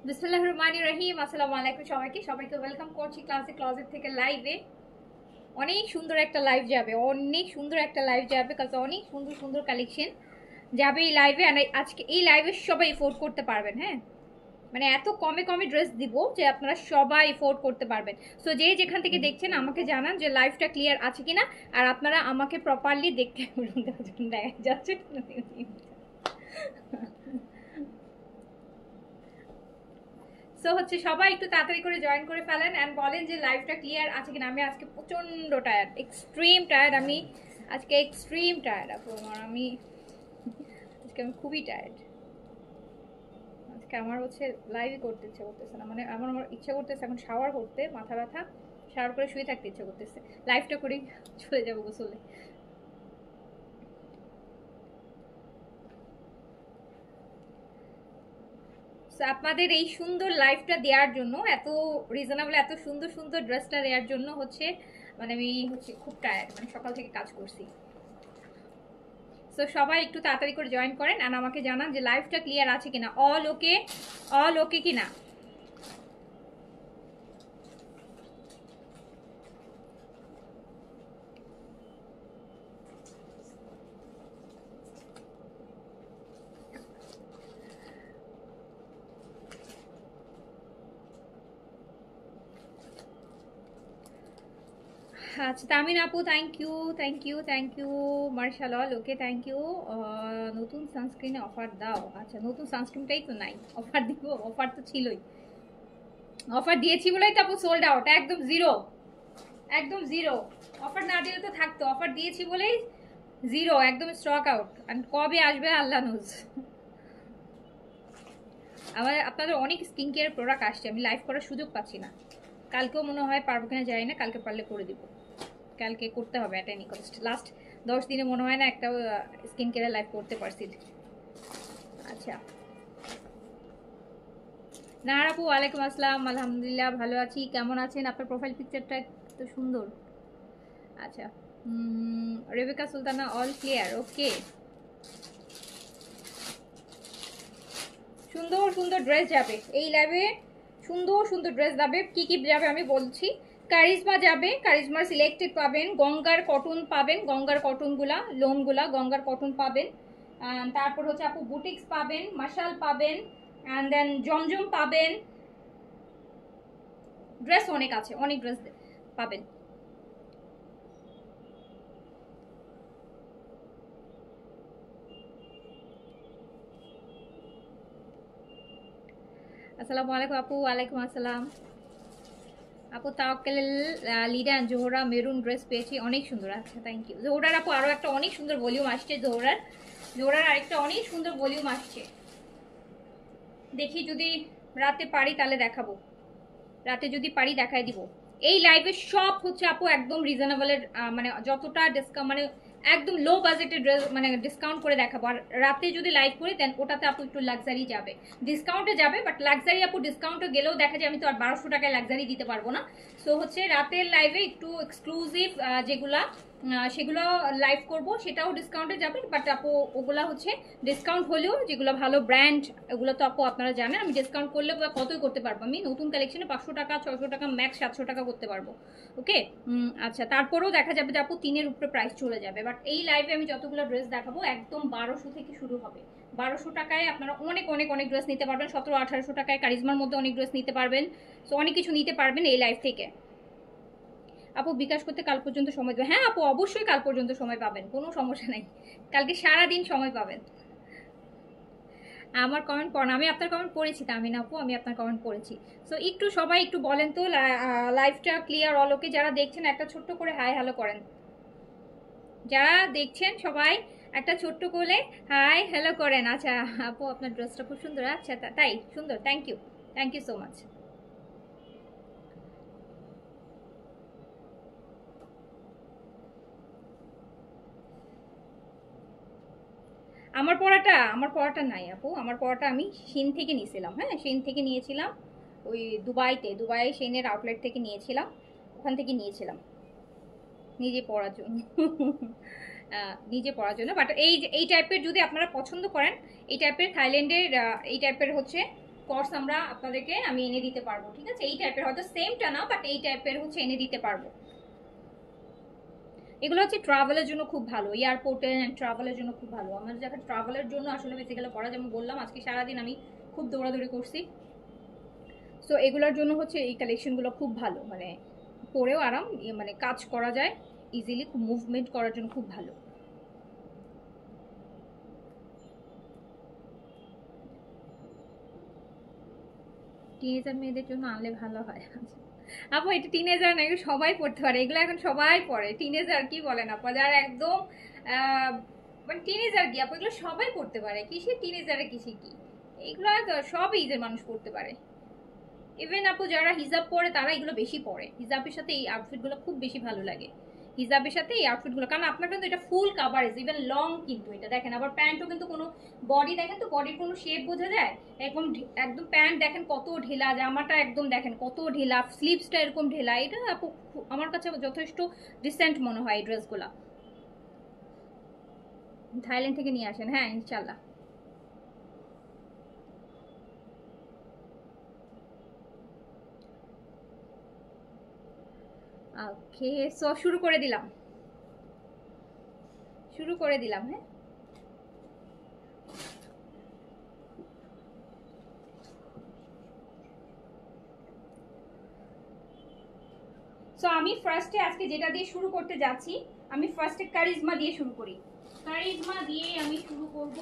বিসমিল্লাহির রহমানির রহিম। আসসালামু আলাইকুম সবাইকে ওয়েলকাম করছি ক্লোজেট থেকে লাইভে। অনেক সুন্দর একটা লাইভ যাবে, কারণ অনেক সুন্দর সুন্দর কালেকশন যাবে এই লাইভে। আর আজকে এই লাইভে সবাই এফোর্ড করতে পারবেন। হ্যাঁ, মানে এত কমে কমে ড্রেস দিব যে আপনারা সবাই এফোর্ড করতে পারবেন। সো যে যেখান থেকে দেখছেন আমাকে জানান যে লাইভটা ক্লিয়ার আছে কিনা, আর আপনারা আমাকে প্রপারলি দেখতে দেখা যাচ্ছে। সো হচ্ছে সবাই একটু তাড়াতাড়ি করে জয়েন করে ফেলেন এন্ড বলেন যে লাইভটা ক্লিয়ার আছে কিনা। আমি আজকে প্রচন্ড টায়ার্ড, এক্সট্রিম টায়ার্ড। আমি আজকে খুবই টায়ার্ড। আজকে আমার হচ্ছে লাইভই করতে ইচ্ছে করতেছে না, মানে আমার ইচ্ছে করতেছে এখন শাওয়ার করতে, মাথা ব্যথা, শাওয়ার করে শুয়ে থাকতে ইচ্ছে করতেছে, লাইভটা করেই চলে যাবো গোসলে। আপনাদের এই সুন্দর লাইফটা দেওয়ার জন্য, এত রিজনেবল এত সুন্দর সুন্দর ড্রেসটা দেওয়ার জন্য হচ্ছে মানে আমি হচ্ছে খুব টায়ার্ড, মানে সকাল থেকে কাজ করছি। সো সবাই একটু তাড়াতাড়ি করে জয়েন করেন আর আমাকে জানান যে লাইফটা ক্লিয়ার আছে কিনা, অল ওকে কিনা। আচ্ছা তামিন আপু, thank you Marshal, okay thank you. নতুন সানস্ক্রিনে অফার দাও। আচ্ছা, নতুন সানস্ক্রিনটাই তো নাই, অফার দিব? অফার তো ছিলই, অফার দিয়েছি বলেই তো আপু সোল্ড আউট, একদম জিরো। অফার না দিলে তো থাকতো, অফার দিয়েছি বলেই জিরো, একদম স্টক আউট। আর কবে আসবে আল্লাহ নোজ। আপনাদের অনেক স্কিন কেয়ার প্রোডাক্ট আসছে, আমি লাইভ করার সুযোগ পাচ্ছি না। কালকেও মনে হয় পারবো কিনা জানি না, কালকে পারলে করে দিব। কালকে করতে হবে অ্যাট এনি কস্ট। লাস্ট 10 দিনে মনে হয় না একটা স্কিন কেয়ার লাইভ করতে পারছি। আচ্ছা নাহার আপু, ওয়ালাইকুম আসসালাম, আলহামদুলিল্লাহ ভালো আছি। কেমন আছেন? আপনার প্রোফাইল পিকচারটা এত সুন্দর। আচ্ছা, রেবেকা সুলতানা, অল ক্লিয়ার, ওকে। সুন্দর সুন্দর ড্রেস যাবে এই লাইভে, সুন্দর সুন্দর ড্রেস যাবে। কি কি যাবে আমি বলছি। কারিজমা যাবে, কারিজমার সিলেক্টেড পাবেন। গঙ্গার কটন পাবেন, গঙ্গার কটনগুলা, লোনগুলা গঙ্গার কটন পাবেন। তারপর হচ্ছে আপু বুটিক্স পাবেন, মাশাল পাবেন, অ্যান্ড দেন জমজম পাবেন। ড্রেস অনেক আছে, অনেক ড্রেস পাবেন। আসসালামু আলাইকুম আপু, ওয়ালাইকুম আসসালাম আপু। তাওয়াক্কেল লিডান জোহরা মেরুন ড্রেস পেয়েছি, অনেক সুন্দর। আচ্ছা থ্যাংক ইউ জোহরার আপু। আরও একটা অনেক সুন্দর ভলিউম আসছে জোহরার আরেকটা অনেক সুন্দর ভলিউম আসছে। দেখি যদি রাতে পারি তাহলে দেখাবো, রাতে যদি পারি দেখাই দিব। এই লাইভে সব হচ্ছে আপু একদম রিজনেবলের, মানে যতটা ডিসকাউন্ট, মানে একদম লো বাজেটের ড্রেস, মানে ডিসকাউন্ট করে দেখাবো। আর রাতে যদি লাইভ করি দেন ওটাতে আপু একটু লাক্সারি যাবে, ডিসকাউন্টে যাবে, বাট লাক্সারি আপু ডিসকাউন্টে গেলেও দেখা যায় আমি তো আর 1200 টাকায় লাক্সারি দিতে পারবো না। সো হচ্ছে রাতের লাইভে একটু এক্সক্লুসিভ যেগুলা সেগুলো লাইভ করব, সেটাও ডিসকাউন্টে যাবে। বাট আপু ওগুলা হচ্ছে ডিসকাউন্ট হলেও যেগুলো ভালো ব্র্যান্ড, এগুলো তো আপু আপনারা জানেন আমি ডিসকাউন্ট করলে কতই করতে পারবো। আমি নতুন কালেকশনে 500 টাকা, 600 টাকা, ম্যাক্স 700 টাকা করতে পারবো। ওকে, আচ্ছা তারপরেও দেখা যাবে যে আপু 3-এর উপরে প্রাইস চলে যাবে। বাট এই লাইভে আমি যতগুলো ড্রেস দেখাবো একদম 1200 থেকে শুরু হবে। 1200 টাকায় আপনারা অনেক অনেক অনেক ড্রেস নিতে পারবেন। 1700-1800 টাকায় কারিজমার মধ্যে অনেক ড্রেস নিতে পারবেন। সো অনেক কিছু নিতে পারবেন এই লাইভ থেকে। আপু বিকাশ করতে কাল পর্যন্ত সময় দেবে? হ্যাঁ আপু, অবশ্যই কাল পর্যন্ত সময় পাবেন, কোনো সমস্যা নাই, কালকে সারাদিন সময় পাবেন। আমার কমেন্ট পড়ান, আমি আপনার কমেন্ট পড়েছি তামিন আপু, আমি আপনার কমেন্ট পড়েছি। সো একটু সবাই একটু বলেন তো লাইভটা ক্লিয়ার অলোকে যারা দেখছেন একটা ছোট্ট করে হাই হ্যালো করেন। যারা দেখছেন সবাই একটা ছোট্ট করে হাই হ্যালো করেন। আচ্ছা আপু আপনার ড্রেসটা খুব সুন্দর। আচ্ছা তাই সুন্দর, থ্যাংক ইউ সো মাচ। আমার পড়াটা নাই আপু, আমার পড়াটা আমি শিন থেকে নিয়েছিলাম। হ্যাঁ, শিন থেকে নিয়েছিলাম, ওই দুবাই শিনের আউটলেট থেকে নিয়েছিলাম, ওখান থেকে নিয়েছিলাম নিজে পড়ার জন্য। নিজে পড়ার জন্য। বাট এই টাইপের যদি আপনারা পছন্দ করেন, এই টাইপের থাইল্যান্ডের এই টাইপের হচ্ছে কোর্স আমরা আপনাদেরকে আমি এনে দিতে পারবো, ঠিক আছে? এই টাইপের, হয়তো সেমটা না, বাট এই টাইপের হচ্ছে এনে দিতে পারবো। এগুলো হচ্ছে ট্রাভেলের জন্য খুব ভালো, এয়ারপোর্টে ট্রাভেলের জন্য খুব ভালো। আমার যাকে ট্রাভেলের জন্য আসলে বেসিক্যালি পড়া, যেমন বললাম আজকে সারাদিন আমি খুব দৌড়াদৌড়ি করছি, সো এগুলোর জন্য হচ্ছে এই কালেকশনগুলো খুব ভালো, মানে পরেও আরাম, মানে কাজ করা যায় ইজিলি, খুব মুভমেন্ট করার জন্য খুব ভালো। টিনেজার মেয়েদের জন্য আনলে ভালো হয়। আপু এটা টিনেজার না, এগুলো সবাই পড়তে পারে, এগুলো এখন সবাই পড়ে। টিনেজার কি বলেন আপু, যারা একদম মানে টিনেজার কি আপু, এগুলো সবাই পড়তে পারে। কিসে টিনেজারে, কিসে কি, এগুলো সব এইজের মানুষ পড়তে পারে। ইভেন আপু যারা হিজাব পরে তারা এগুলো বেশি পরে, হিজাবের সাথে এই আউটফিটগুলো খুব বেশি ভালো লাগে, হিজাবের সাথে এই আউটফিটগুলো, কারণ আপনার কিন্তু এটা ফুল কাভারেজ, ইভেন লং কিন্তু এটা দেখেন। আবার প্যান্টও কিন্তু কোনো বডি দেখেন তো, বডির কোনো শেপ বোঝা যায় এরকম, একদম প্যান্ট দেখেন কত ঢেলা, জামাটা একদম দেখেন কত ঢেলা, স্লিভসটা এরকম ঢেলা। এটা আপু আমার কাছে যথেষ্ট রিসেন্ট মনে হয় এই ড্রেসগুলা। থাইল্যান্ড থেকে নিয়ে আসেন, হ্যাঁ ইনশাল্লাহ। ওকে, সো শুরু করে দিলাম, শুরু করে দিলাম, হ্যাঁ। সো আমি ফার্স্টে আজকে যেটা দিয়ে শুরু করতে যাচ্ছি, আমি ফার্স্টে কারিজমা দিয়ে শুরু করি। কারিজমা দিয়ে আমি শুরু করব।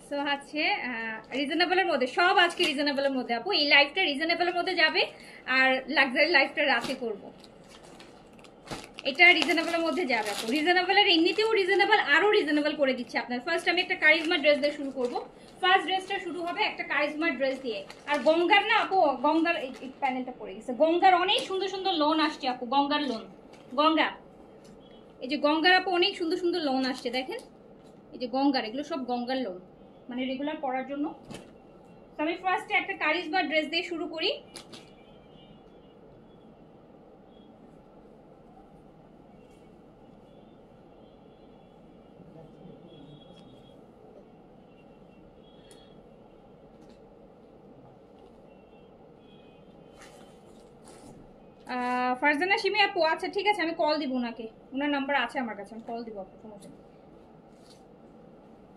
সো আছে রিজনেবলের মধ্যে, সব আজকে রিজনেবলের মধ্যে আপু, এই লাইফটা রিজনেবলের মধ্যে যাবে, আর লাক্সারি লাইফটা রাতে করব। এটা রিজনেবলের মধ্যে যাবে আপু, রিজনেবলের এমনিতেও রিজনেবল, আরো রিজনেবল করে দিচ্ছে আপনার। ফার্স্ট আমি একটা কারিজমা ড্রেস দিয়ে শুরু করব। ফার্স্ট ড্রেসটা শুরু হবে একটা কারিজমা ড্রেস দিয়ে। আর গঙ্গার না আপু, গঙ্গার এই প্যানেলটা পড়ে গেছে, গঙ্গার অনেক সুন্দর সুন্দর লোন আসছে আপু, গঙ্গার লোন, গঙ্গা, এই যে গঙ্গার আপু অনেক সুন্দর সুন্দর লোন আসছে দেখেন, এই যে গঙ্গার, এগুলো সব গঙ্গার লোন, মানে রেগুলার পরার জন্য। তো আমি ফার্স্টে একটা কারিজমা ড্রেস দিয়ে শুরু করি। ফারজানা সিমি আপু, আচ্ছা ঠিক আছে, আমি কল দিব ওনাকে, ওনার নাম্বার আছে আমার কাছে, আমি কল দিব আপু, সমস্যা নেই।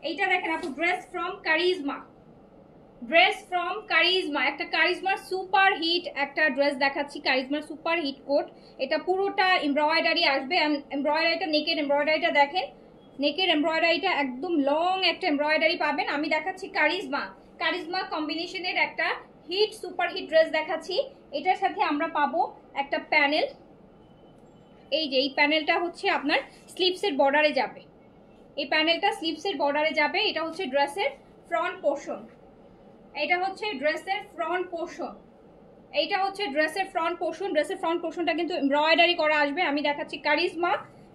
এইটা দেখেন আপু, dress from charisma, dress from charisma, একটা কারিজমার সুপার হিট একটা ড্রেস দেখাচ্ছি, কারিজমার সুপার হিট কোট। এটা পুরোটা এমব্রয়ডারি আসবে, এমব্রয়ডারিটা, নেকের এমব্রয়ডারিটা দেখেন, নেকের এমব্রয়ডারিটা একদম লং একটা এমব্রয়ডারি পাবেন। আমি দেখাচ্ছি কারিজমা, কারিজমা কম্বিনেশনের একটা হিট সুপার হিট ড্রেস দেখাচ্ছি। এটার সাথে আমরা পাবো একটা প্যানেল, এই যে এই প্যানেলটা হচ্ছে আপনার স্লিভসের বর্ডারে যাবে, এই প্যানেলটা স্লিভসের বর্ডারে যাবে। এটা হচ্ছে ড্রেসের ফ্রন্ট পোর্শন, এটা হচ্ছে ড্রেসের ফ্রন্ট পোর্শন, এইটা হচ্ছে ড্রেসের ফ্রন্ট পোর্শন। ড্রেসের ফ্রন্ট পোর্শনটা কিন্তু এমব্রয়ডারি করা আসবে। আমি দেখাচ্ছি কারিজমা,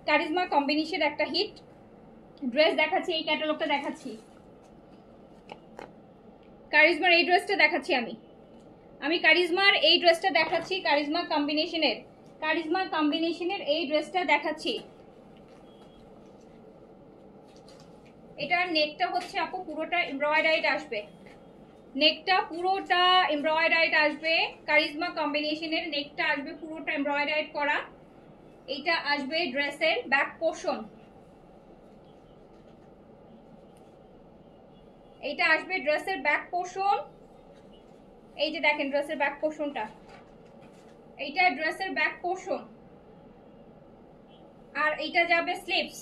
কারিজমা কম্বিনেশন একটা হিট ড্রেস দেখাচ্ছি, এই ক্যাটালগটা দেখাচ্ছি, কারিজমার এই ড্রেসটা দেখাচ্ছি, আমি কারিজমার এই ড্রেসটা দেখাচ্ছি, কারিজমা কম্বিনেশনের, কারিজমা কম্বিনেশনের এই ড্রেসটা দেখাচ্ছি। এটার নেকটা হচ্ছে আপু পুরোটা এমব্রয়ডারিড আসবে, নেকটা পুরোটা এমব্রয়ডারিড আসবে, কারিজমা কম্বিনেশনের নেকটা আসবে পুরোটা এমব্রয়ডারিড করা। এইটা আসবে ড্রেসের ব্যাক পোর্শন, এইটা আসবে ড্রেসের ব্যাক পোর্শন, এই যে দেখেন ড্রেসের ব্যাক পোর্শনটা, এইটা ড্রেসের ব্যাক পোর্শন, আর এইটা যাবে স্লিভস।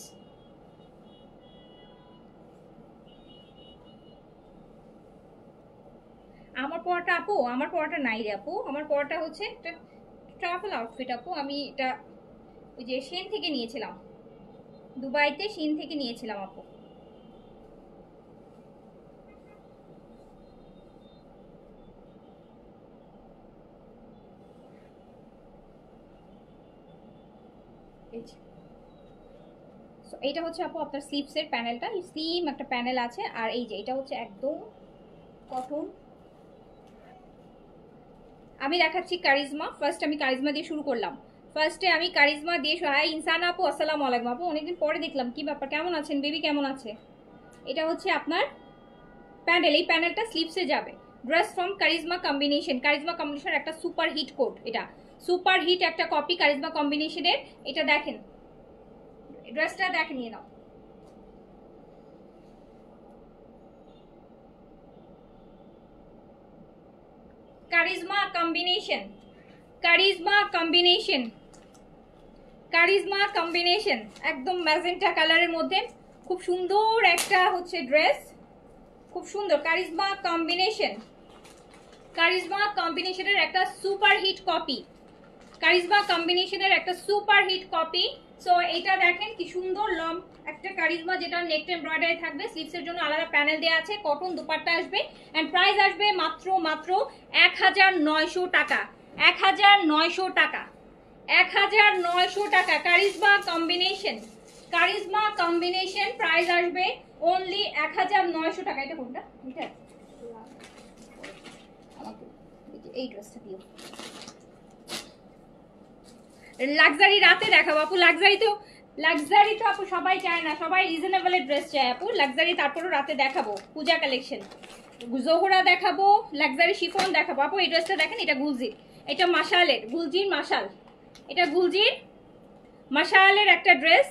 আমার পরাটা আপু, আমার পরাটা নাই রে আপু, আমার পরাটা হচ্ছে একটা ট্রাভেল আউটফিট আপু। আমি এটা ওই যে শিন থেকে নিয়েছিলাম, দুবাইতে শিন থেকে নিয়েছিলাম আপু। এইটা হচ্ছে আপু আপনার স্লিভসের প্যানেলটা, স্লিম একটা প্যানেল আছে। আর এই যে এটা হচ্ছে একদম কটন। আমি দেখাচ্ছি কারিজমা। ফার্স্ট আমি কারিজমা দিয়ে শুরু করলাম। ফার্স্টে আমি কারিজমা দিয়ে হাই ইনসান আপু, আসসালামু আলাইকুম আপু, অনেকদিন পরে দেখলাম, কি ব্যাপার, কেমন আছেন বেবি, কেমন আছে? এটা হচ্ছে আপনার প্যানেল, এই প্যানেলটা স্লিভসে যাবে। Dress from Charisma combination, Charisma combination একটা সুপার হিট কোড, এটা সুপার হিট একটা কপি কারিজমা কম্বিনেশনের। এটা দেখেন, ড্রেসটা দেখে নিয়ে নাও। Charisma combination, Charisma combination, Charisma combination, একদম ম্যাজেন্টা কালারের মধ্যে খুব সুন্দর একটা হচ্ছে ড্রেস, খুব সুন্দর কারিজমা কম্বিনেশন। কারিজমা কম্বিনেশনের একটা সুপার হিট কপি, কারিজমা কম্বিনেশনের একটা সুপার হিট কপি। সো এটা দেখেন কি সুন্দর লং একটা কারিজমা, যেটা নেকটা এমব্রয়ডারি থাকবে, স্লিভসের জন্য আলাদা প্যানেল দেওয়া আছে, কটন দুপাট্টা আসবে, এন্ড প্রাইস আসবে মাত্র 1900 টাকা, 1900 টাকা, 1900 টাকা। Charisma combination, Charisma combination price আসবে অনলি 1900 টাকা। এটা কোনটা? এটা আমাকে এই ড্রেসটা দিও। লাক্সারি রাতে দেখাবো আপু, লাক্সারি তো আপু সবাই চায় না, সবাই রিজনেবল ড্রেস চায় আপু। লাক্সারি তারপরও রাতে দেখাবো, পূজা কালেকশন, জোহরা দেখাবো, লাক্সারি শিফন দেখাবো। আপু এই ড্রেসটা দেখেন, এটা গুলজির, এটা মাশালের, গুলজির মাশাল, এটা গুলজির মাশালের একটা ড্রেস।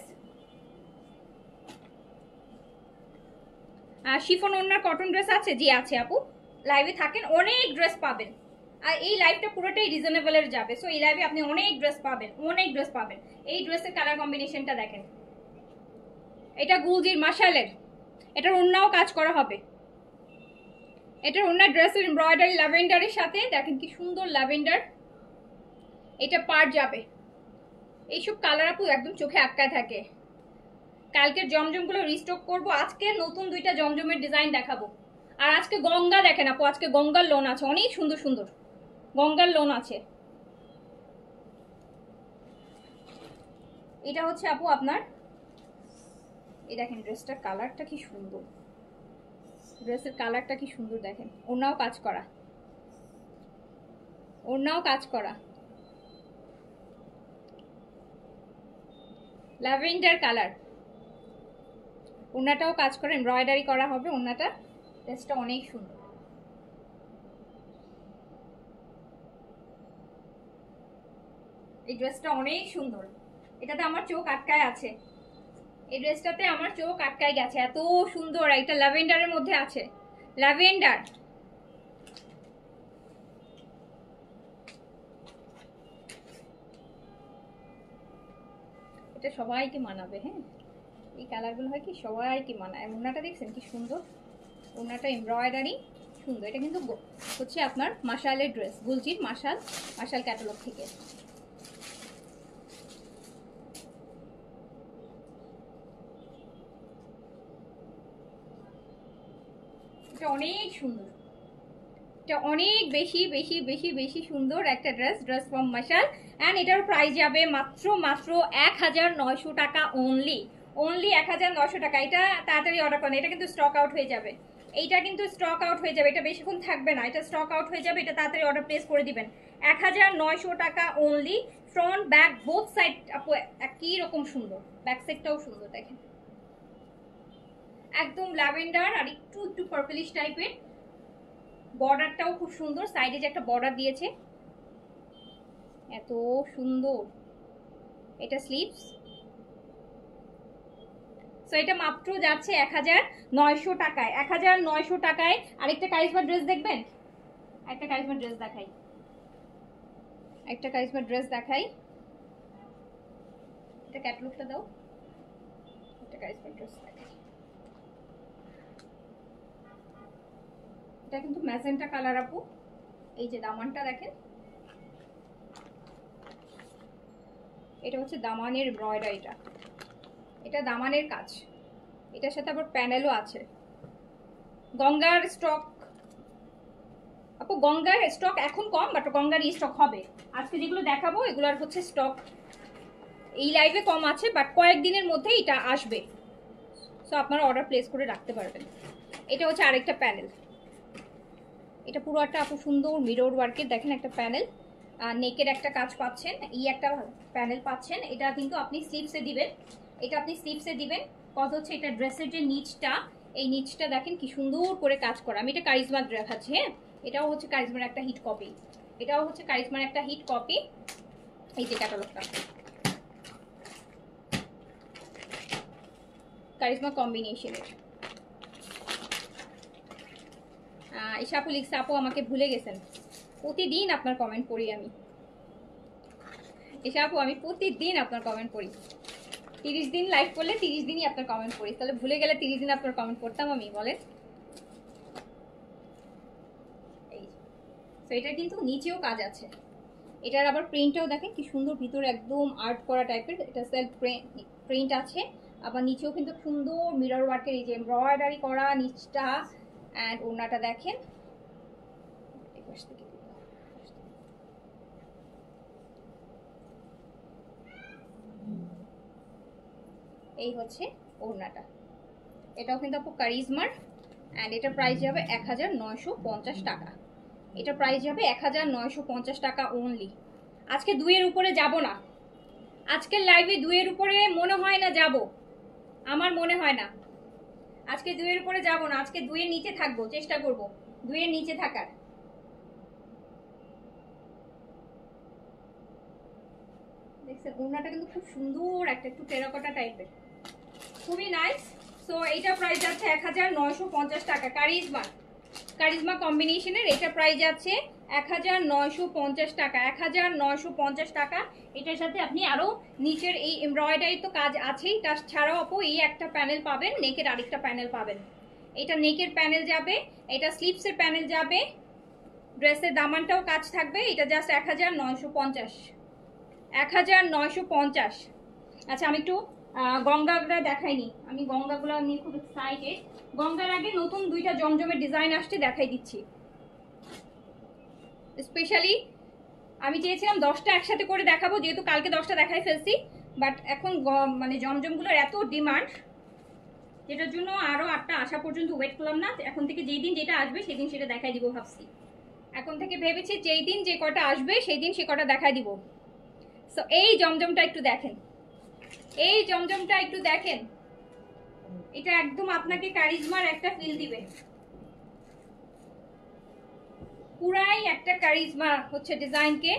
শিফন ওনার কটন ড্রেস আছে? জি আছে আপু, লাইভে থাকেন অনেক ড্রেস পাবেন। আর এই লাইভটা পুরোটাই রিজনেবলের যাবে, সো এই লাইভে আপনি অনেক ড্রেস পাবেন, অনেক ড্রেস পাবেন। এই ড্রেসের কালার কম্বিনেশনটা দেখেন, এটা গুলজির মাশালের, এটার ওন্নাও কাজ করা হবে, এটার ওন্না ড্রেসের এমব্রয়ডারি ল্যাভেন্ডারের সাথে দেখেন কি সুন্দর ল্যাভেন্ডার, এটা পার যাবে। এইসব কালার আপু একদম চোখে আটকায় থাকে। কালকের জমজমগুলো রিস্টক করব, আজকে নতুন দুইটা জমজমের ডিজাইন দেখাবো। আর আজকে গঙ্গা দেখেন আপু, আজকে গঙ্গার লোন আছে, অনেক সুন্দর সুন্দর গঙ্গার লোন আছে। এটা হচ্ছে আপু আপনার, এই দেখেন ড্রেসটার কালারটা কি সুন্দর, ড্রেসের কালারটা কি সুন্দর দেখেন, ওনাও কাজ করা, ওনাও কাজ করা, ল্যাভেন্ডার কালার, ওনাটাও কাজ করে এমব্রয়ডারি করা হবে ওনাটা। ড্রেসটা অনেক সুন্দর, এই ড্রেসটা অনেক সুন্দর, এটাতে আমার চোখ আটকায় আছে, এই ড্রেসটাতে আমার চোখ আটকায় গেছে, এত সুন্দর। এটা ল্যাভেন্ডারের মধ্যে আছে, ল্যাভেন্ডার, এটা সবাইকে মানাবে। হ্যাঁ, এই কালারগুলো হয় কি সবাইকে মানায়। ওনাটা দেখছেন কি সুন্দর, ওনাটা এমব্রয়ডারি সুন্দর। এটা কিন্তু হচ্ছে আপনার মাশালের ড্রেস, গুলজির মাশাল, মাশাল ক্যাটালগ থেকে। এটা অনেক সুন্দর, এটা অনেক বেশি বেশি বেশি বেশি সুন্দর একটা ড্রেস, ড্রেস ফ্রম মাশাল। অ্যান্ড এটার প্রাইস যাবে মাত্র 1900 টাকা অনলি, অনলি 1900 টাকা। এটা তাড়াতাড়ি অর্ডার করেন, এটা কিন্তু স্টক আউট হয়ে যাবে, এইটা কিন্তু স্টক আউট হয়ে যাবে, এটা বেশিক্ষণ থাকবে না, এটা স্টক আউট হয়ে যাবে, এটা তাড়াতাড়ি অর্ডার প্লেস করে দিবেন। 1900 টাকা only. Front back both side আপু একই রকম সুন্দর, ব্যাক সাইডটাও সুন্দর দেখেন, একদম ল্যাভেন্ডার আর একটু একটু পার্পলিশ টাইপের। বর্ডারটাও খুব সুন্দর, সাইডে যে একটা বর্ডার দিয়েছে এত সুন্দর। এটা স্লিভস, সো এটা মাত্র যাচ্ছে 1900 টাকায়, 1900 টাকায়। আরেকটা কারিজমা ড্রেস দেখবেন, একটা কারিজমা ড্রেস দেখাই, একটা কারিজমা ড্রেস দেখাই, এটা ক্যাটালগটা দাও, একটা কারিজমা ড্রেস দেখাই। এটা কিন্তু ম্যাজেন্টা কালার আপু, এই যে দামানটা দেখেন, এটা হচ্ছে দামানের এমব্রয়ডারিটা, এটা দামানের কাজ, এটার সাথে আবার প্যানেলও আছে। গঙ্গার স্টক আপু, গঙ্গার স্টক এখন কম, বাট গঙ্গার স্টক হবে। আজকে যেগুলো দেখাবো এগুলোর হচ্ছে স্টক এই লাইভে কম আছে, বাট কয়েকদিনের মধ্যে এটা আসবে। সো আপনারা অর্ডার প্লেস করে রাখতে পারবেন। এটা হচ্ছে আরেকটা প্যানেল। এটা পুরো একটা আপু সুন্দর মিরর ওয়ার্কের দেখেন একটা প্যানেল, আর নেকের একটা কাজ পাচ্ছেন, এই একটা প্যানেল পাচ্ছেন। এটা কিন্তু আপনি স্লিভসে দিবেন, এটা আপনি স্লিভসে দিবেন। কত হচ্ছে এটা ড্রেসের যে নিচটা, এই নিচটা দেখেন কি সুন্দর করে কাজ করা। আমি এটা কারিজমার দেখাচ্ছি, হ্যাঁ এটাও হচ্ছে কারিজমার একটা হিট কপি, এটাও হচ্ছে কারিজমার একটা হিট কপি। এই যে ক্যাটালগটা কারিজমা কম্বিনেশনের। ঈশা আপু লিখছে, আপু আমাকে ভুলে গেছেন। প্রতিদিন আপনার কমেন্ট পড়ি আমি ঈশা আপু, আমি প্রতিদিন আপনার কমেন্ট পড়ি। 30 দিন লাইভ করলে 30 দিনই আপনার কমেন্ট পড়ি, তাহলে ভুলে গেলে 30 দিন আপনার কমেন্ট পড়তাম আমি, বলেন? এই তো এটা কিন্তু নিচেও কাজ আছে, এটার আবার প্রিন্টটাও দেখেন কি সুন্দর, ভিতরে একদম আর্ট করা টাইপের, এটা সেলফ প্রিন্ট আছে। আবার নিচেও কিন্তু সুন্দর মিরর ওয়ার্কের এই যে এমব্রয়ডারি করা নিচটা, অ্যান্ড ওড়নাটা দেখেন। এই হচ্ছে ওড়নাটা, এটাও কিন্তু আপু কারিজমার, অ্যান্ড এটার প্রাইস যাবে 1950 টাকা। এটা প্রাইস যাবে 1950 টাকা অনলি। আজকে 2-এর উপরে যাব না, আজকের লাইভে 2-এর উপরে মনে হয় না যাব, আমার মনে হয় না আজকে 2-এর উপরে যাব না। আজকে 2-এর নিচে থাকবো, চেষ্টা করব 2-এর নিচে থাকার। দেখছেন ওড়নাটা কিন্তু খুব সুন্দর একটা, একটু টেরাকোটা টাইপের, খুবই নাইস। সো এইটা প্রাইস যাচ্ছে 1950 টাকা। কারিজমা কম্বিনেশনের এটা প্রাইস যাচ্ছে 1950 টাকা, 1950 টাকা। এটার সাথে আপনি আরো নিচের এই এমব্রয়ডারি তো কাজ আছেই, তার ছাড়াও আপু এই একটা প্যানেল পাবেন, নেকের আরেকটা প্যানেল পাবেন। এটা নেকের প্যানেল যাবে, এটা স্লিভসের প্যানেল যাবে, ড্রেসের দামানটাও কাজ থাকবে। এটা জাস্ট 1950, 1950। আচ্ছা আমি একটু গঙ্গাগুলো দেখাইনি, আমি গঙ্গাগুলো নিয়ে খুব এক্সাইটেড। গঙ্গার আগে নতুন 2টা জমজমের ডিজাইন আসছে, দেখাই দিচ্ছি। স্পেশালি আমি চেয়েছিলাম 10টা একসাথে করে দেখাবো, যেহেতু কালকে 10টা দেখাই ফেলছি, বাট এখন মানে জমজমগুলোর এত ডিমান্ড, যেটার জন্য আরো 8টা আসা পর্যন্ত ওয়েট করলাম না। এখন থেকে যেই দিন যেটা আসবে সেদিন সেটা দেখাই দিব ভাবছি। এখন থেকে ভেবেছি যেই দিন যে কটা আসবে সেই দিন সে কটা দেখাই দিব। সো এই জমজমটা একটু দেখেন, এই জমজমটা একটু দেখেন, এটা একদম আপনাকে কারিজমার একটা ফিল দিবে, পুরাই একটা কারিজমা হচ্ছে ডিজাইনকে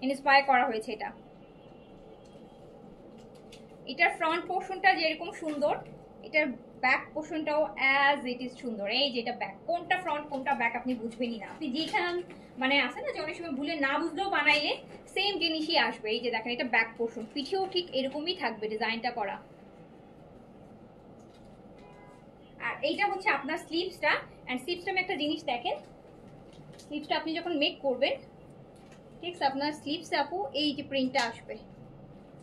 ইন্সপায়ার করা হয়েছে। এটার ফ্রন্ট পোর্শনটা যেরকম সুন্দর, এটার ব্যাক পোর্শনটাও অ্যাজ ইট ইজ সুন্দর। এই যেটা ব্যাক, কোনটা ফ্রন্ট কোনটা ব্যাক আপনি বুঝবেনই না, আপনি যেখান মানে আছে না যে অনেক সময় ভুলে না বুঝলেও বানাইলে সেম জিনিসই আসবে। এই যে দেখেন এটা ব্যাক পোর্শন, পিঠেও ঠিক এরকমই থাকবে ডিজাইনটা করা। আর এইটা হচ্ছে আপনার স্লিভসটা, এন্ড স্লিভসটা আমি একটা জিনিস দেখেন, স্লিভসটা আপনি যখন মেক করবেন ঠিক আপনার স্লিভসে আপু এই যে প্রিন্টটা আসবে,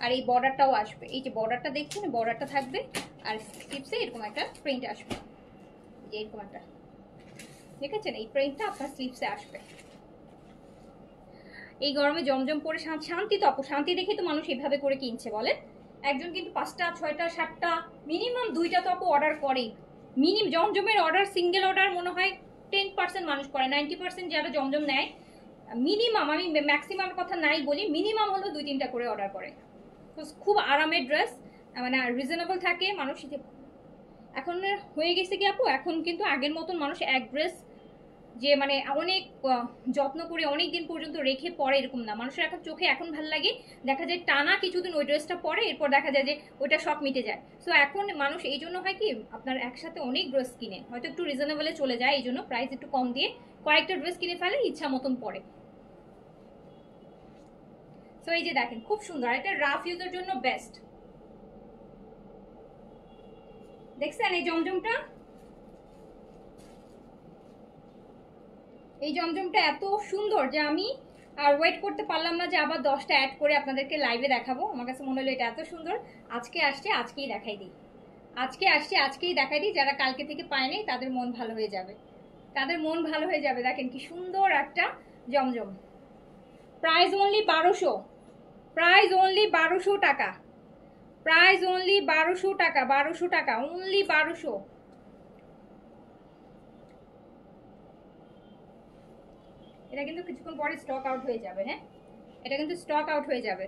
আর এই বর্ডারটাও আসবে। এই যে বর্ডারটা দেখছেন, বর্ডারটা থাকবে, আর স্লিভসে এরকম একটা প্রিন্ট আসবে, যে এরকম একটা, দেখেছেন এই প্রিন্টটা আপনার স্লিভসে আসবে। এই গরমে জমজম পরে শান্তি তো আপু, শান্তি দেখে তো মানুষ এভাবে করে কিনছে বলেন। একজন কিন্তু 5টা 6টা 7টা মিনিমাম 2টা তো আপু অর্ডার করেই। জমজমের অর্ডার, সিঙ্গেল অর্ডার মনে হয় 10% মানুষ করে, 90% যারা জমজম নেয় মিনিমাম, আমি ম্যাক্সিমাম কথা নাই বলি, মিনিমাম হলো 2-3টা করে অর্ডার করে। তো খুব আরামের ড্রেস, মানে রিজনেবল থাকে মানুষ। এখন হয়ে গেছে কি আপু, এখন কিন্তু আগের মতন মানুষ এক ড্রেস যে মানে অনেক যত্ন করে অনেক দিন পর্যন্ত রেখে পরে এরকম না। মানুষের এখন চোখে এখন ভালো লাগে, দেখা যায় টানা কিছুদিন ওই ড্রেসটা পরে, এরপর দেখা যায় যে ওইটা শখ মিটে যায়। সো এখন মানুষ এই জন্য হয় কি আপনার একসাথে অনেক ড্রেস কিনে, হয়তো একটু রিজনেবলে চলে যায়, এই জন্য প্রাইস একটু কম দিয়ে কয়েকটা ড্রেস কিনে ফেলে, ইচ্ছা মতন পরে। সো এই যে দেখেন খুব সুন্দর, এটা রাফ ইউজের জন্য বেস্ট। দেখছেন এই জমজমটা, এই জমজমটা এত সুন্দর যে আমি আর ওয়েট করতে পারলাম না যে আবার 10টা অ্যাড করে আপনাদেরকে লাইভে দেখাবো। আমার কাছে মনে হলো এটা এত সুন্দর, আজকে আসছে আজকেই দেখাই দিই, আজকে আসছে আজকেই দেখাই দিই। যারা কালকে থেকে পায়নি তাদের মন ভালো হয়ে যাবে, তাদের মন ভালো হয়ে যাবে। দেখেন কি সুন্দর একটা জমজম, প্রাইস অনলি 1200, প্রাইস অনলি 1200 টাকা, প্রাইস অনলি 1200 টাকা, 1200 টাকা, অনলি 1200। এটা কিন্তু কিছুক্ষণ পরে স্টক আউট হয়ে যাবে। হ্যাঁ, এটা কিন্তু স্টক আউট হয়ে যাবে।